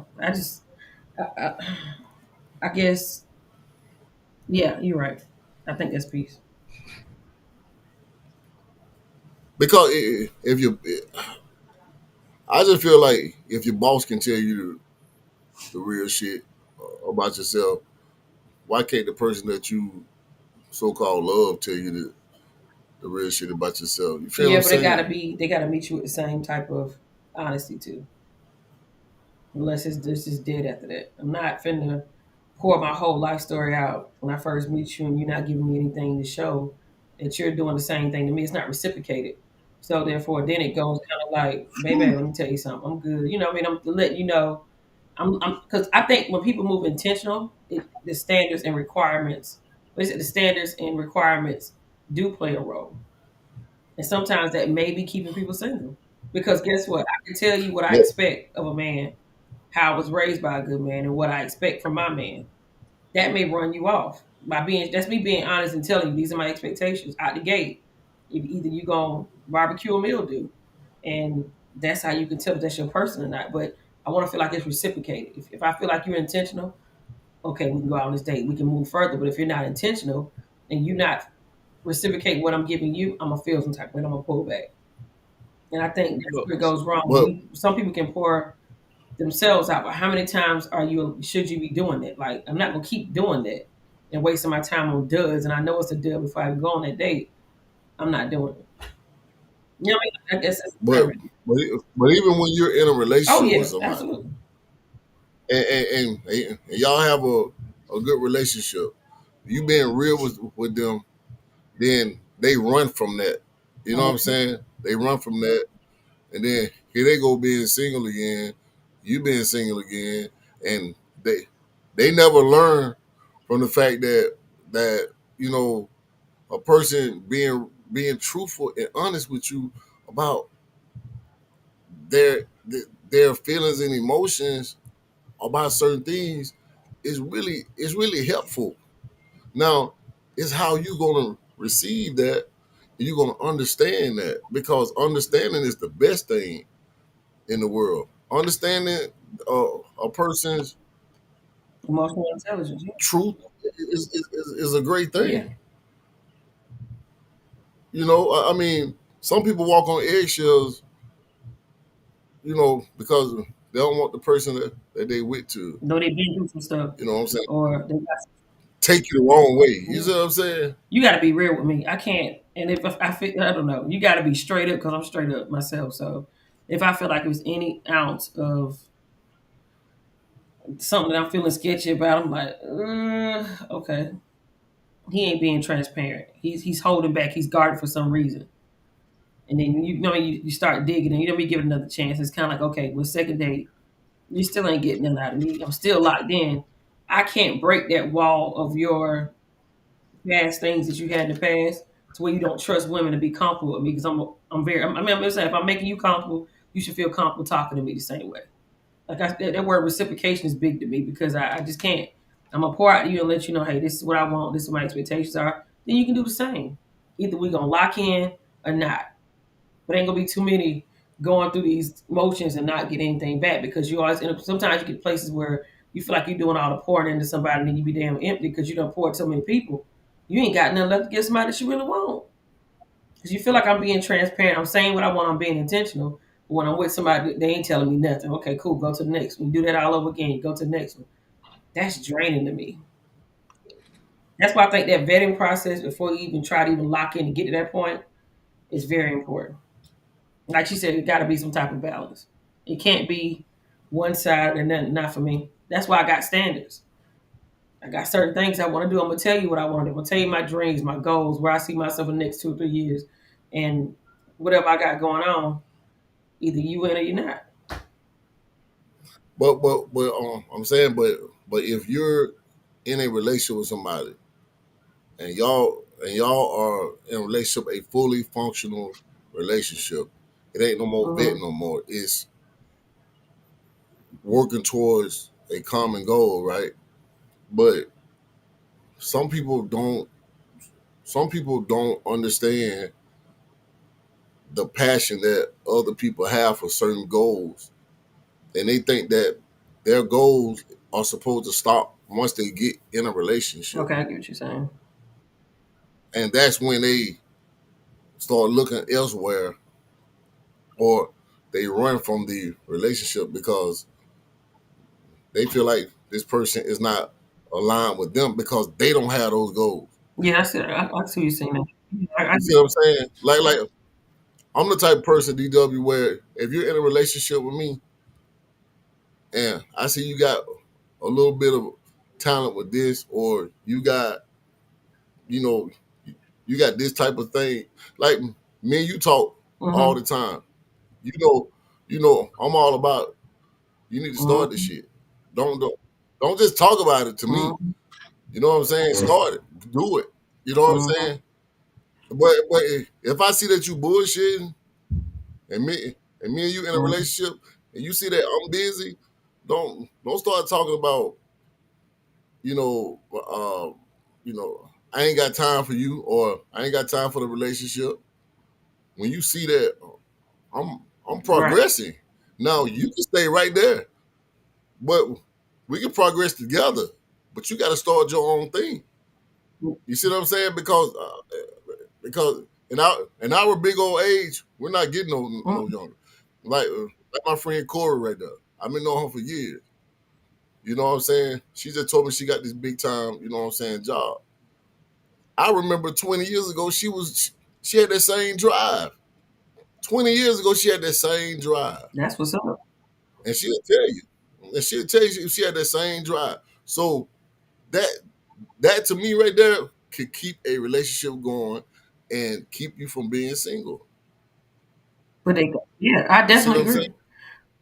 I guess, yeah, you're right. I think that's peace. Because if you, I just feel like if your boss can tell you the real shit about yourself, why can't the person that you so-called love tell you the real shit about yourself? You feel what Yeah, I'm but saying? they gotta meet you with the same type of honesty too. Unless it's this is dead after that. I'm not finna pour my whole life story out when I first meet you and you're not giving me anything to show that you're doing the same thing to me. It's not reciprocated. So therefore then it goes kind of like, baby, let me tell you something. I'm good. You know what I mean? I'm letting you know I'm because I think when people move intentional, the standards and requirements, what is it? The standards and requirements do play a role. And sometimes that may be keeping people single. Because guess what? I can tell you what I But expect of a man, how I was raised by a good man, and what I expect from my man. That may run you off. That's me being honest and telling you these are my expectations out the gate. Either you gonna barbecue or mildew. And that's how you can tell if that's your person or not. But I want to feel like it's reciprocated. If I feel like you're intentional, okay, we can go out on this date. We can move further. But if you're not intentional and you're not reciprocating what I'm giving you, I'm gonna feel some type of way. I'm gonna pull back. And I think that's Look, where it goes wrong. but Some people can pour themselves out, but how many times should you be doing that? Like, I'm not gonna keep doing that and wasting my time on duds. And I know it's a dud before I go on that date. I'm not doing it. You know what I mean? I guess that's but different. but even when you're in a Oh relationship with yeah, somebody absolutely. and y'all have a good relationship, you being real with them, then they run from that. You know what I'm Mhm. saying? They run from that, and then here they go being single again, you being single again, and they never learn from the fact that you know a person being truthful and honest with you about their their feelings and emotions about certain things is really helpful. Now, it's how you gonna receive that and you're gonna understand that, because understanding is the best thing in the world. Understanding a person's Emotional intelligence. truth is a great Yeah. thing. You know, I mean, some people walk on eggshells, you know, because they don't want the person that they with to, Know they've been through some stuff, you know what I'm saying, or they got. take you the wrong way. You Yeah. see what I'm saying? You got to be real with me. I can't. And if I feel, I don't know. You got to be straight up because I'm straight up myself. So if I feel like it was any ounce of something that I'm feeling sketchy about, I'm like, okay, he ain't being transparent. He's holding back. He's guarding for some reason. And then you start digging, and you don't be given another chance. It's kind of like, okay, well, second date, you still ain't getting nothing out of me. I'm still locked in. I can't break that wall of your past things that you had in the past to where you don't trust women to be comfortable with me because I'm just saying, if I'm making you comfortable, you should feel comfortable talking to me the same way. Like that word reciprocation is big to me because I just can't. I'm gonna pour out to you and let you know, hey, this is what I want, this is what my expectations are. Then you can do the same. Either we gonna lock in or not. But ain't gonna be too many going through these motions and not get anything back because you always end up. Sometimes you get places where you feel like you're doing all the pouring into somebody and then you be damn empty because you don't pour so many people. You ain't got nothing left to give somebody that you really want. Because you feel like I'm being transparent. I'm saying what I want. I'm being intentional. But when I'm with somebody, they ain't telling me nothing. Okay, cool. Go to the next one. You do that all over again. You go to the next one. That's draining to me. That's why I think that vetting process before you even try to even lock in and get to that point is very important. Like she said, it got to be some type of balance. It can't be one side and then not for me. That's why I got standards. I got certain things I want to do. I'm gonna tell you what I want to do. I'm gonna tell you my dreams, my goals, where I see myself in the next 2 or 3 years, and whatever I got going on. Either you in or you're not. I'm saying, but if you're in a relationship with somebody and y'all are in a relationship, a fully functional relationship, it ain't no more Mm-hmm. vetting no more. It's working towards a common goal, right? But some people don't. Some people don't understand the passion that other people have for certain goals, and they think that their goals are supposed to stop once they get in a relationship, Okay, I get what you're saying. and that's when they start looking elsewhere or they run from the relationship because they feel like this person is not aligned with them because they don't have those goals. Yeah, I see. I see what you're saying. I You see what I'm saying? Like I'm the type of person, DW, where if you're in a relationship with me and I see you got a little bit of talent with this, or you got, you know, you got this type of thing. Like me and you talk all mm-hmm. the time. You know, I'm all about you need to start this Mm-hmm. shit. Don't just talk about it to me. Mm-hmm. You know what I'm saying? Start it. Do it. You know what I'm Mm-hmm. saying? But if I see that you bullshitting and me and you in a Mm-hmm. relationship and you see that I'm busy, don't start talking about, you know, I ain't got time for you or I ain't got time for the relationship. When you see that I'm Right. progressing. Now you can stay right there, but we can progress together. But you got to start your own thing. You see what I'm saying? Because in our big old age, we're not getting no Mm-hmm. younger. Like my friend Corey right there. I've been knowing her for years. You know what I'm saying? She just told me she got this big time, you know what I'm saying, job. I remember 20 years ago she had that same drive. 20 years ago she had that same drive. That's what's up. And she'll tell you. And she'll tell you she had that same drive. So that that to me right there could keep a relationship going and keep you from being single. But yeah, I You see what definitely I'm saying? agree.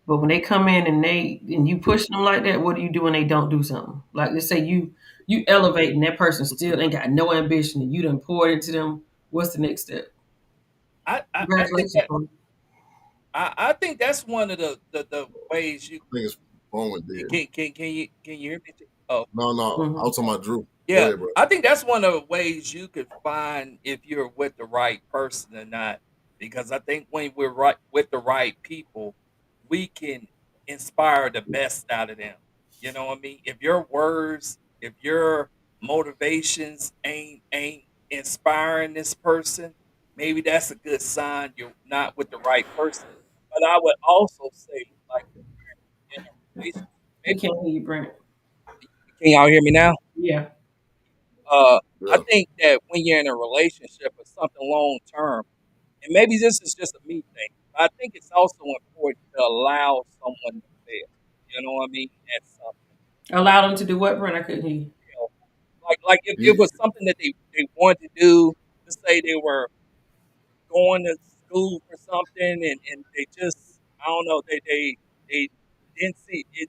But when they come in and you push them like that, what do you do when they don't do something? Like let's say you elevate and that person still ain't got no ambition and you done poured into them. What's the next step? I think Congratulations, that on I think that's one of the ways you I think it's wrong with that. can you hear me? Oh, No, I mm-hmm. was talking about Drew. Go yeah, ahead, bro. I think that's one of the ways you could find if you're with the right person or not. Because I think when we're right with the right people, we can inspire the best out of them. You know what I mean? If your words, if your motivations ain't inspiring this person, maybe that's a good sign you're not with the right person. But I would also say, like, in a relationship, We maybe can't hear you, Brent. can y'all hear me now? Yeah. Uh, I Yeah. think that when you're in a relationship or something long term, and maybe this is just a me thing, but I think it's also important to allow someone to fail. You know what I mean? At something, Allow them to do what, Brent? I couldn't hear you. you know, like if Yeah. it was something that they wanted to do, let's say they were going to school for something and they just I don't know they didn't see it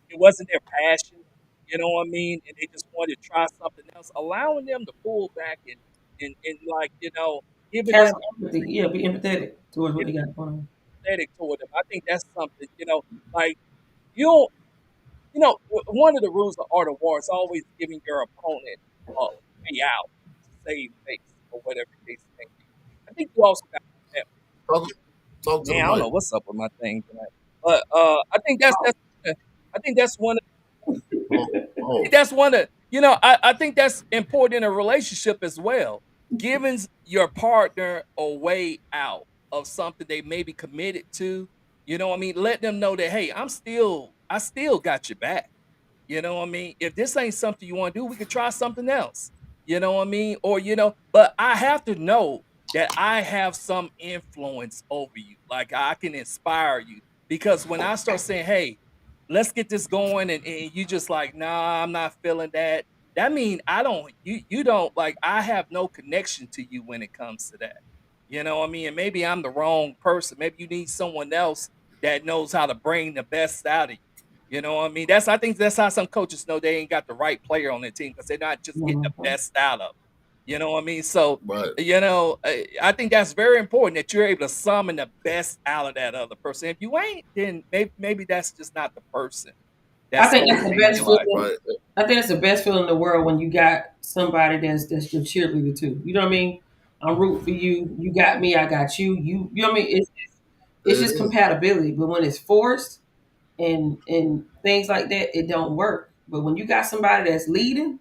it wasn't their passion, you know what I mean, and they just wanted to try something else, allowing them to pull back and like giving Have them some empathy. Yeah, be empathetic towards what being they got going on. empathetic toward them. I think that's something, like you don't one of the rules of art of war is always giving your opponent a way out to save face or whatever the case may be. I think you also got that. Talk, talk to the Man, I don't mic. know what's up with my thing tonight, but I think I think that's one. Oh, I think oh. that's one of I think that's important in a relationship as well. Giving your partner a way out of something they may be committed to. You know what I mean? Let them know that hey, I still got your back. You know what I mean? If this ain't something you want to do, we could try something else. You know what I mean? Or but I have to know that I have some influence over you. Like I can inspire you. Because when I start saying, hey, let's get this going, and you just like, nah, I'm not feeling that. That mean I don't you don't like I have no connection to you when it comes to that. You know what I mean? And maybe I'm the wrong person. Maybe you need someone else that knows how to bring the best out of you. You know what I mean? I think that's how some coaches know they ain't got the right player on their team because they're not just getting the best out of them. You know what I mean? So, Right. I think that's very important that you're able to summon the best out of that other person. If you ain't, then maybe that's just not the person. I think that's the best feeling. Right. I think it's the best feeling in the world when you got somebody that's your cheerleader too. You know what I mean? I'm rooting for you. You got me. I got you. You know what I mean? It's just compatibility. But when it's forced and things like that, it don't work. But when you got somebody that's leading,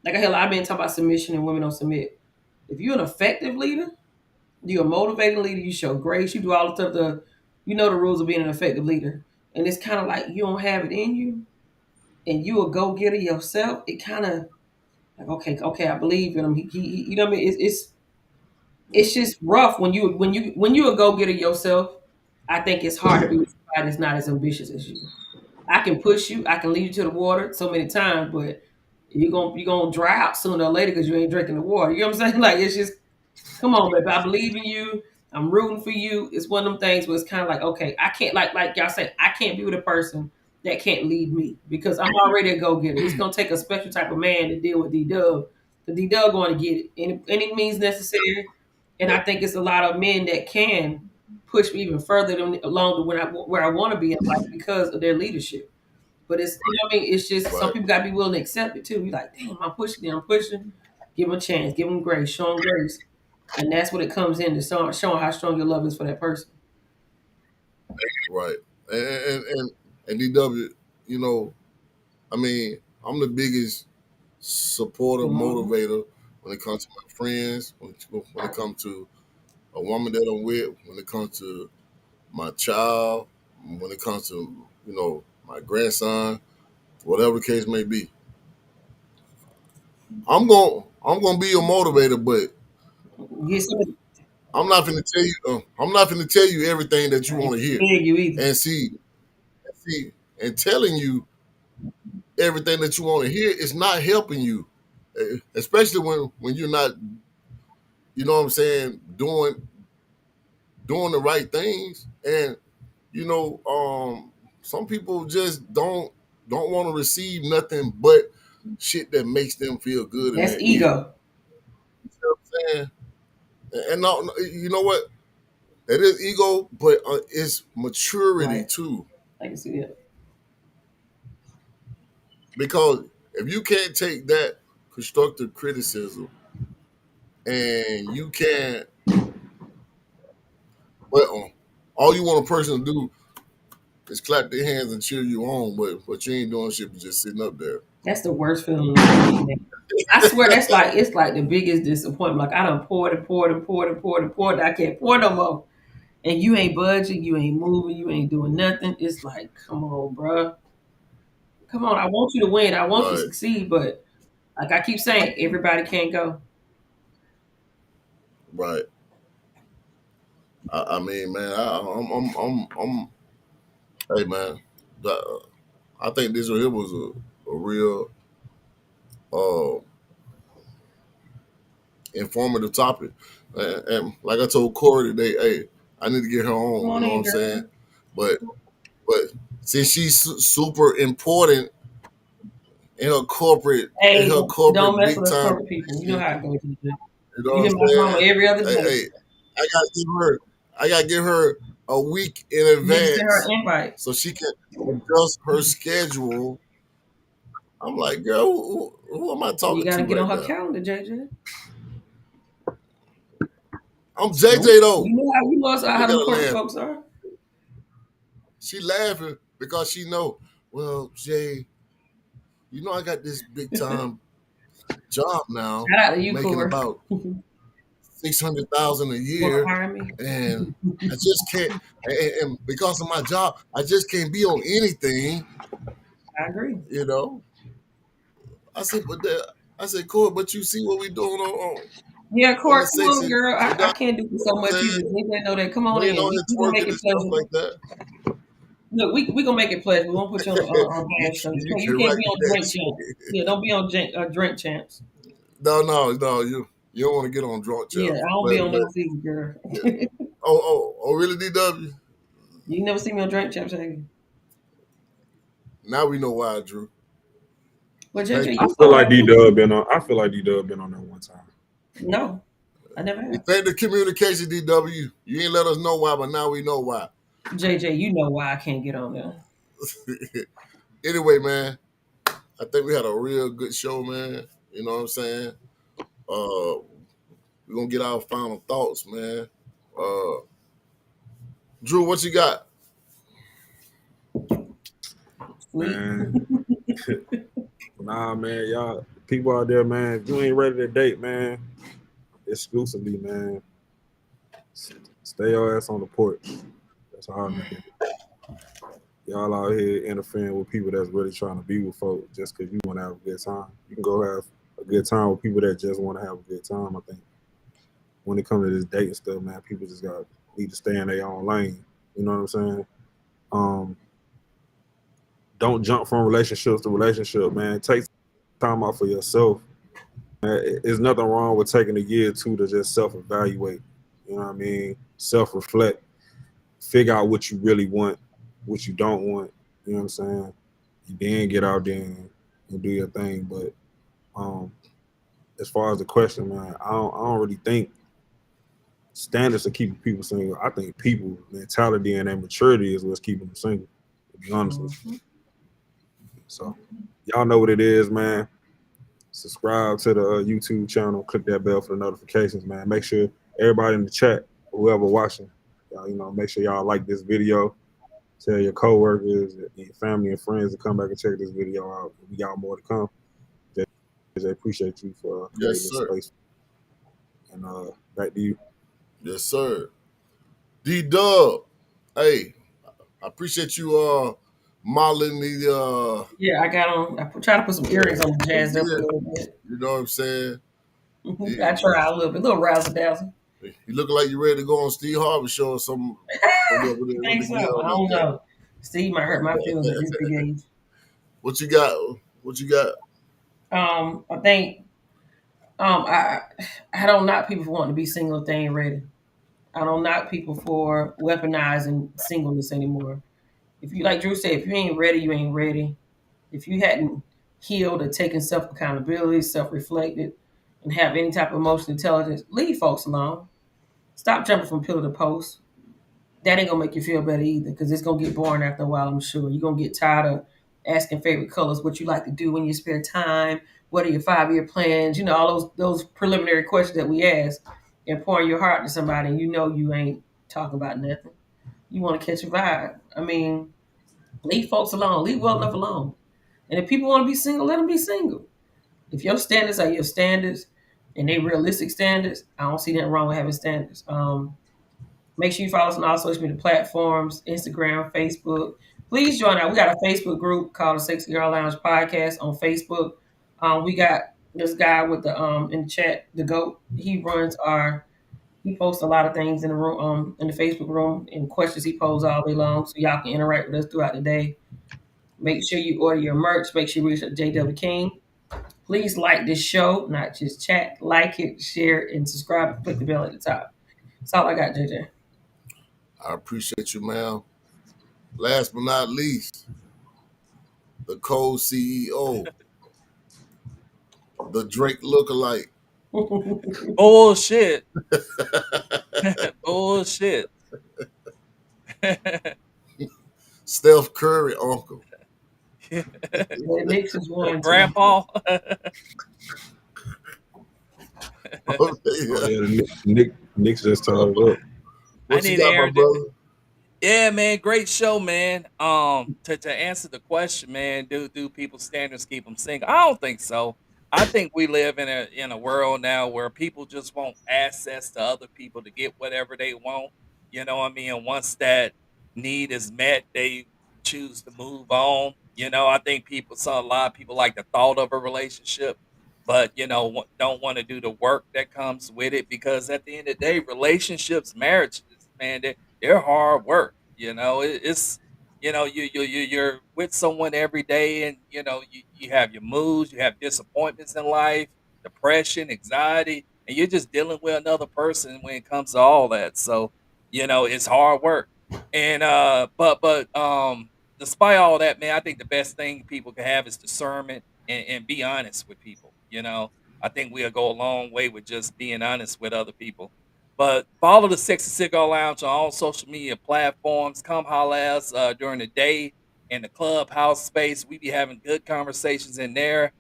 like I've been talking about submission and women don't submit. If you're an effective leader, you're a motivating leader. You show grace. You do all the stuff. You know the rules of being an effective leader. And it's kind of like you don't have it in you, and you a go getter yourself. It kind of like okay, I believe in him. He you know what I mean? It's just rough when you a go getter yourself. I think it's hard to be with somebody that's not as ambitious as you. I can push you. I can lead you to the water so many times, but you're gonna dry out sooner or later because you ain't drinking the water. You know what I'm saying? Like it's just come on, baby. I believe in you. I'm rooting for you. It's one of them things where it's kind of like, okay, I can't like y'all say, I can't be with a person that can't lead me because I'm already a go getter. It's gonna take a special type of man to deal with D-Dub. The D-Dub going to get it any means necessary. And I think it's a lot of men that can push me even further than along where I want to be in life because of their leadership. But it's you know what I mean. It's just some people got to be willing to accept it too. You're like, damn, I'm pushing. Give them a chance. Give them grace. Show them grace. And that's what it comes in to showing how strong your love is for that person. Right. And DW, you know, I mean, I'm the biggest supporter, motivator when it comes to my friends, when it comes to a woman that I'm with, when it comes to my child, when it comes to, my grandson, whatever the case may be. I'm gonna be your motivator, but I'm not gonna tell you. I'm not gonna tell you everything that you want to hear. And see, and telling you everything that you want to hear is not helping you, especially when you're not, you know what I'm saying, doing the right things. And some people just don't want to receive nothing but shit that makes them feel good. That's ego. You know what I'm saying? And no, you know what? It is ego, but it's maturity too. I can see it. Because if you can't take that constructive criticism and you can't, well, all you want a person to do is clap their hands and cheer you on, but you ain't doing shit but just sitting up there. That's the worst feeling. I swear it's like the biggest disappointment. Like I done poured. I can't pour no more. And you ain't budging, you ain't moving, you ain't doing nothing. It's like, come on, bro. Come on, I want you to win. I want you to succeed, but like I keep saying, everybody can't go. Right. I mean, man, I'm hey, man, I think this here was a real informative topic. And like I told Corey today, hey, I need to get her on. You know what I'm saying? But since she's super important in her corporate, don't mess with us corporate people. You know how it goes. You know what I'm saying? Every other day. Hey, I gotta give her a week in advance her invite so she can adjust her schedule. I'm like, girl, who am I talking to? You gotta to get right on her now? calendar, JJ. I'm JJ though. You know how the corporate folks are. She laughing because she know, well, Jay, I got this big time job now. Shout out to you, making Corey. about $600,000 a year, and I just can't. And because of my job, I just can't be on anything. I agree. I said, Corey, but you see what we doing on? Yeah, Corey, come on, girl. I can't do so much. You didn't know that. Come on in. We gonna make it pleasant. Like that. Look, we gonna make it pleasant. We won't put you on bad stuff. You can't be on drink champs. Yeah, don't be on drink champs. No, you don't want to get on drunk champs. Yeah, I don't be on those either, girl. Yeah. Oh, really, DW? You never see me on drink champs, have you? Now we know why, Drew. But Thank JJ, you. I you feel so like happy. D-Dub been on. I feel like D-Dub been on there one time. No, I never have. Thank the communication, DW. You ain't let us know why, but now we know why. JJ, you know why I can't get on there. Anyway, man, I think we had a real good show, man. You know what I'm saying? We're gonna get our final thoughts, man. Drew, what you got? Sweet. Man, nah, man, y'all people out there, man. If you ain't ready to date, man, exclusively, man. Stay your ass on the porch. That's how I look at it. Y'all out here interfering with people that's really trying to be with folks just because you want to have a good time. You can go have a good time with people that just want to have a good time. I think when it comes to this dating stuff, man, people just need to stay in their own lane. You know what I'm saying? Don't jump from relationships to relationship, man. Take time out for yourself. There's nothing wrong with taking a year or two to just self-evaluate. You know what I mean? Self-reflect. Figure out what you really want, what you don't want. You know what I'm saying? You then get out there and do your thing. But as far as the question, man, I don't really think standards are keeping people single. I think people mentality and their maturity is what's keeping them single. To be honest with you. So y'all know what it is, man. Subscribe to the YouTube channel. Click that bell for the notifications, man. Make sure everybody in the chat, whoever watching, make sure y'all like this video. Tell your coworkers, your family and friends to come back and check this video out. We got more to come. I appreciate you for creating this space. And back to you. Yes, sir. D-Dub. Hey, I appreciate you modeling the Yeah, I got on. I try to put some earrings on the jazz up a little bit. You know what I'm saying? I try a little razzle dazzle. You looking like you ready to go on Steve Harvey show or something. You think so? I don't know. Steve might hurt my feelings at this big age. What you got? What you got? I think I don't knock people for wanting to be single if they ain't ready. I don't knock people for weaponizing singleness anymore. If you, like Drew said, if you ain't ready, you ain't ready. If you hadn't healed or taken self accountability, self reflected, and have any type of emotional intelligence, leave folks alone. Stop jumping from pillar to post. That ain't gonna make you feel better either, because it's gonna get boring after a while. I'm sure you're gonna get tired of asking favorite colors, what you like to do in your spare time, what are your 5-year plans, all those preliminary questions that we ask, and pouring your heart to somebody, and you ain't talking about nothing. You want to catch a vibe. I mean, leave folks alone. Leave well enough alone. And if people want to be single, let them be single. If your standards are your standards and they realistic standards, I don't see nothing wrong with having standards. Make sure you follow us on all social media platforms, Instagram, Facebook. Please join our. We got a Facebook group called the Sexy Girl Lounge Podcast on Facebook. We got this guy with the in the chat, the GOAT. He posts a lot of things in the room, in the Facebook room, and questions he poses all day long, so y'all can interact with us throughout the day. Make sure you order your merch. Make sure you reach out to JW King. Please like this show, not just chat. Like it, share it, and subscribe, and click the bell at the top. That's all I got, JJ. I appreciate you, man. Last but not least, the co-CEO, the Drake lookalike. Bullshit. Bullshit. Steph Curry uncle. Knicks is one. Grandpa. Oh, yeah. Nick just told up. What you got, my brother? Yeah, man, great show, man. To answer the question, man, do people's standards keep them single? I don't think so. I think we live in a world now where people just want access to other people to get whatever they want. You know what I mean? And once that need is met, they choose to move on. I think a lot of people like the thought of a relationship, but don't want to do the work that comes with it, because at the end of the day, relationships, marriages, man, they're hard work. It's you're with someone every day, and you have your moods, you have disappointments in life, depression, anxiety, and you're just dealing with another person when it comes to all that. So it's hard work. And but despite all that, man, I think the best thing people can have is discernment and be honest with people. I think we'll go a long way with just being honest with other people. But follow the Sexy Cigar Lounge on all social media platforms. Come holler at us during the day in the clubhouse space. We be having good conversations in there.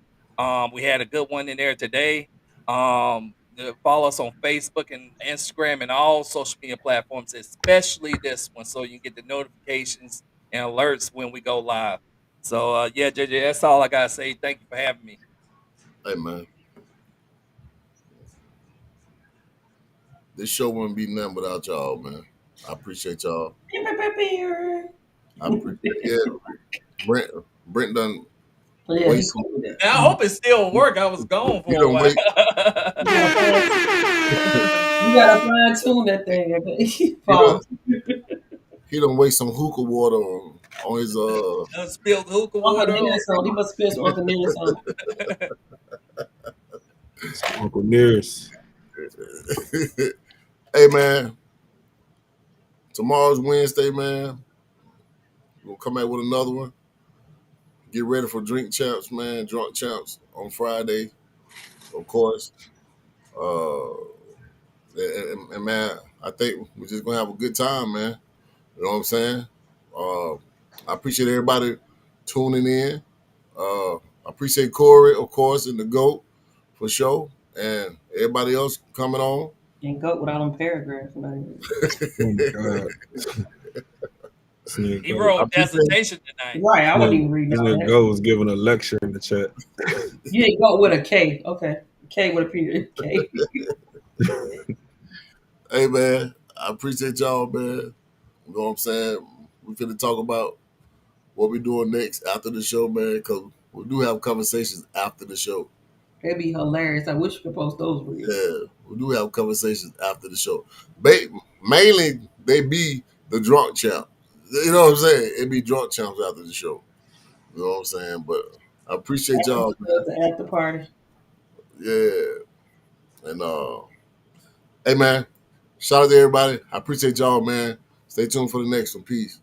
We had a good one in there today. Follow us on Facebook and Instagram and all social media platforms, especially this one, so you can get the notifications and alerts when we go live. So yeah, JJ, that's all I gotta say. Thank you for having me. Hey man, this show wouldn't be nothing without y'all, man. I appreciate y'all. I appreciate Brent done Yeah, waste he some, covered that. And I hope it still work. I was gone he for a done while. wait You gotta fine tune that thing. Okay? he Pause. he done waste some hookah water on his Spilled hookah Uncle water. Dennis on. He must spill some Uncle Dennis on. Uncle Nearest. Hey man, tomorrow's Wednesday, man. We'll come out with another one. Get ready for Drink Champs, man. Drunk Champs on Friday, of course. And man, I think we're just gonna have a good time, man. You know what I'm saying? I appreciate everybody tuning in. I appreciate Corey, of course, and the GOAT for sure, and everybody else coming on. And go without them paragraphs. Oh my God. He I wrote appreciate- dissertation tonight. Right, I wasn't even reading all that. Go was giving a lecture in the chat. You didn't go with a K. Okay. K with a P. K. Hey man, I appreciate y'all, man. You know what I'm saying? We finna talk about what we doing next after the show, man, because we do have conversations after the show. It'd be hilarious. I wish we could post those reels. Yeah, we do have conversations after the show. Mainly, they be the drunk champ. You know what I'm saying? It be drunk champs after the show. You know what I'm saying? But I appreciate y'all, man. The after party. Yeah. And hey man, shout out to everybody. I appreciate y'all, man. Stay tuned for the next one. Peace.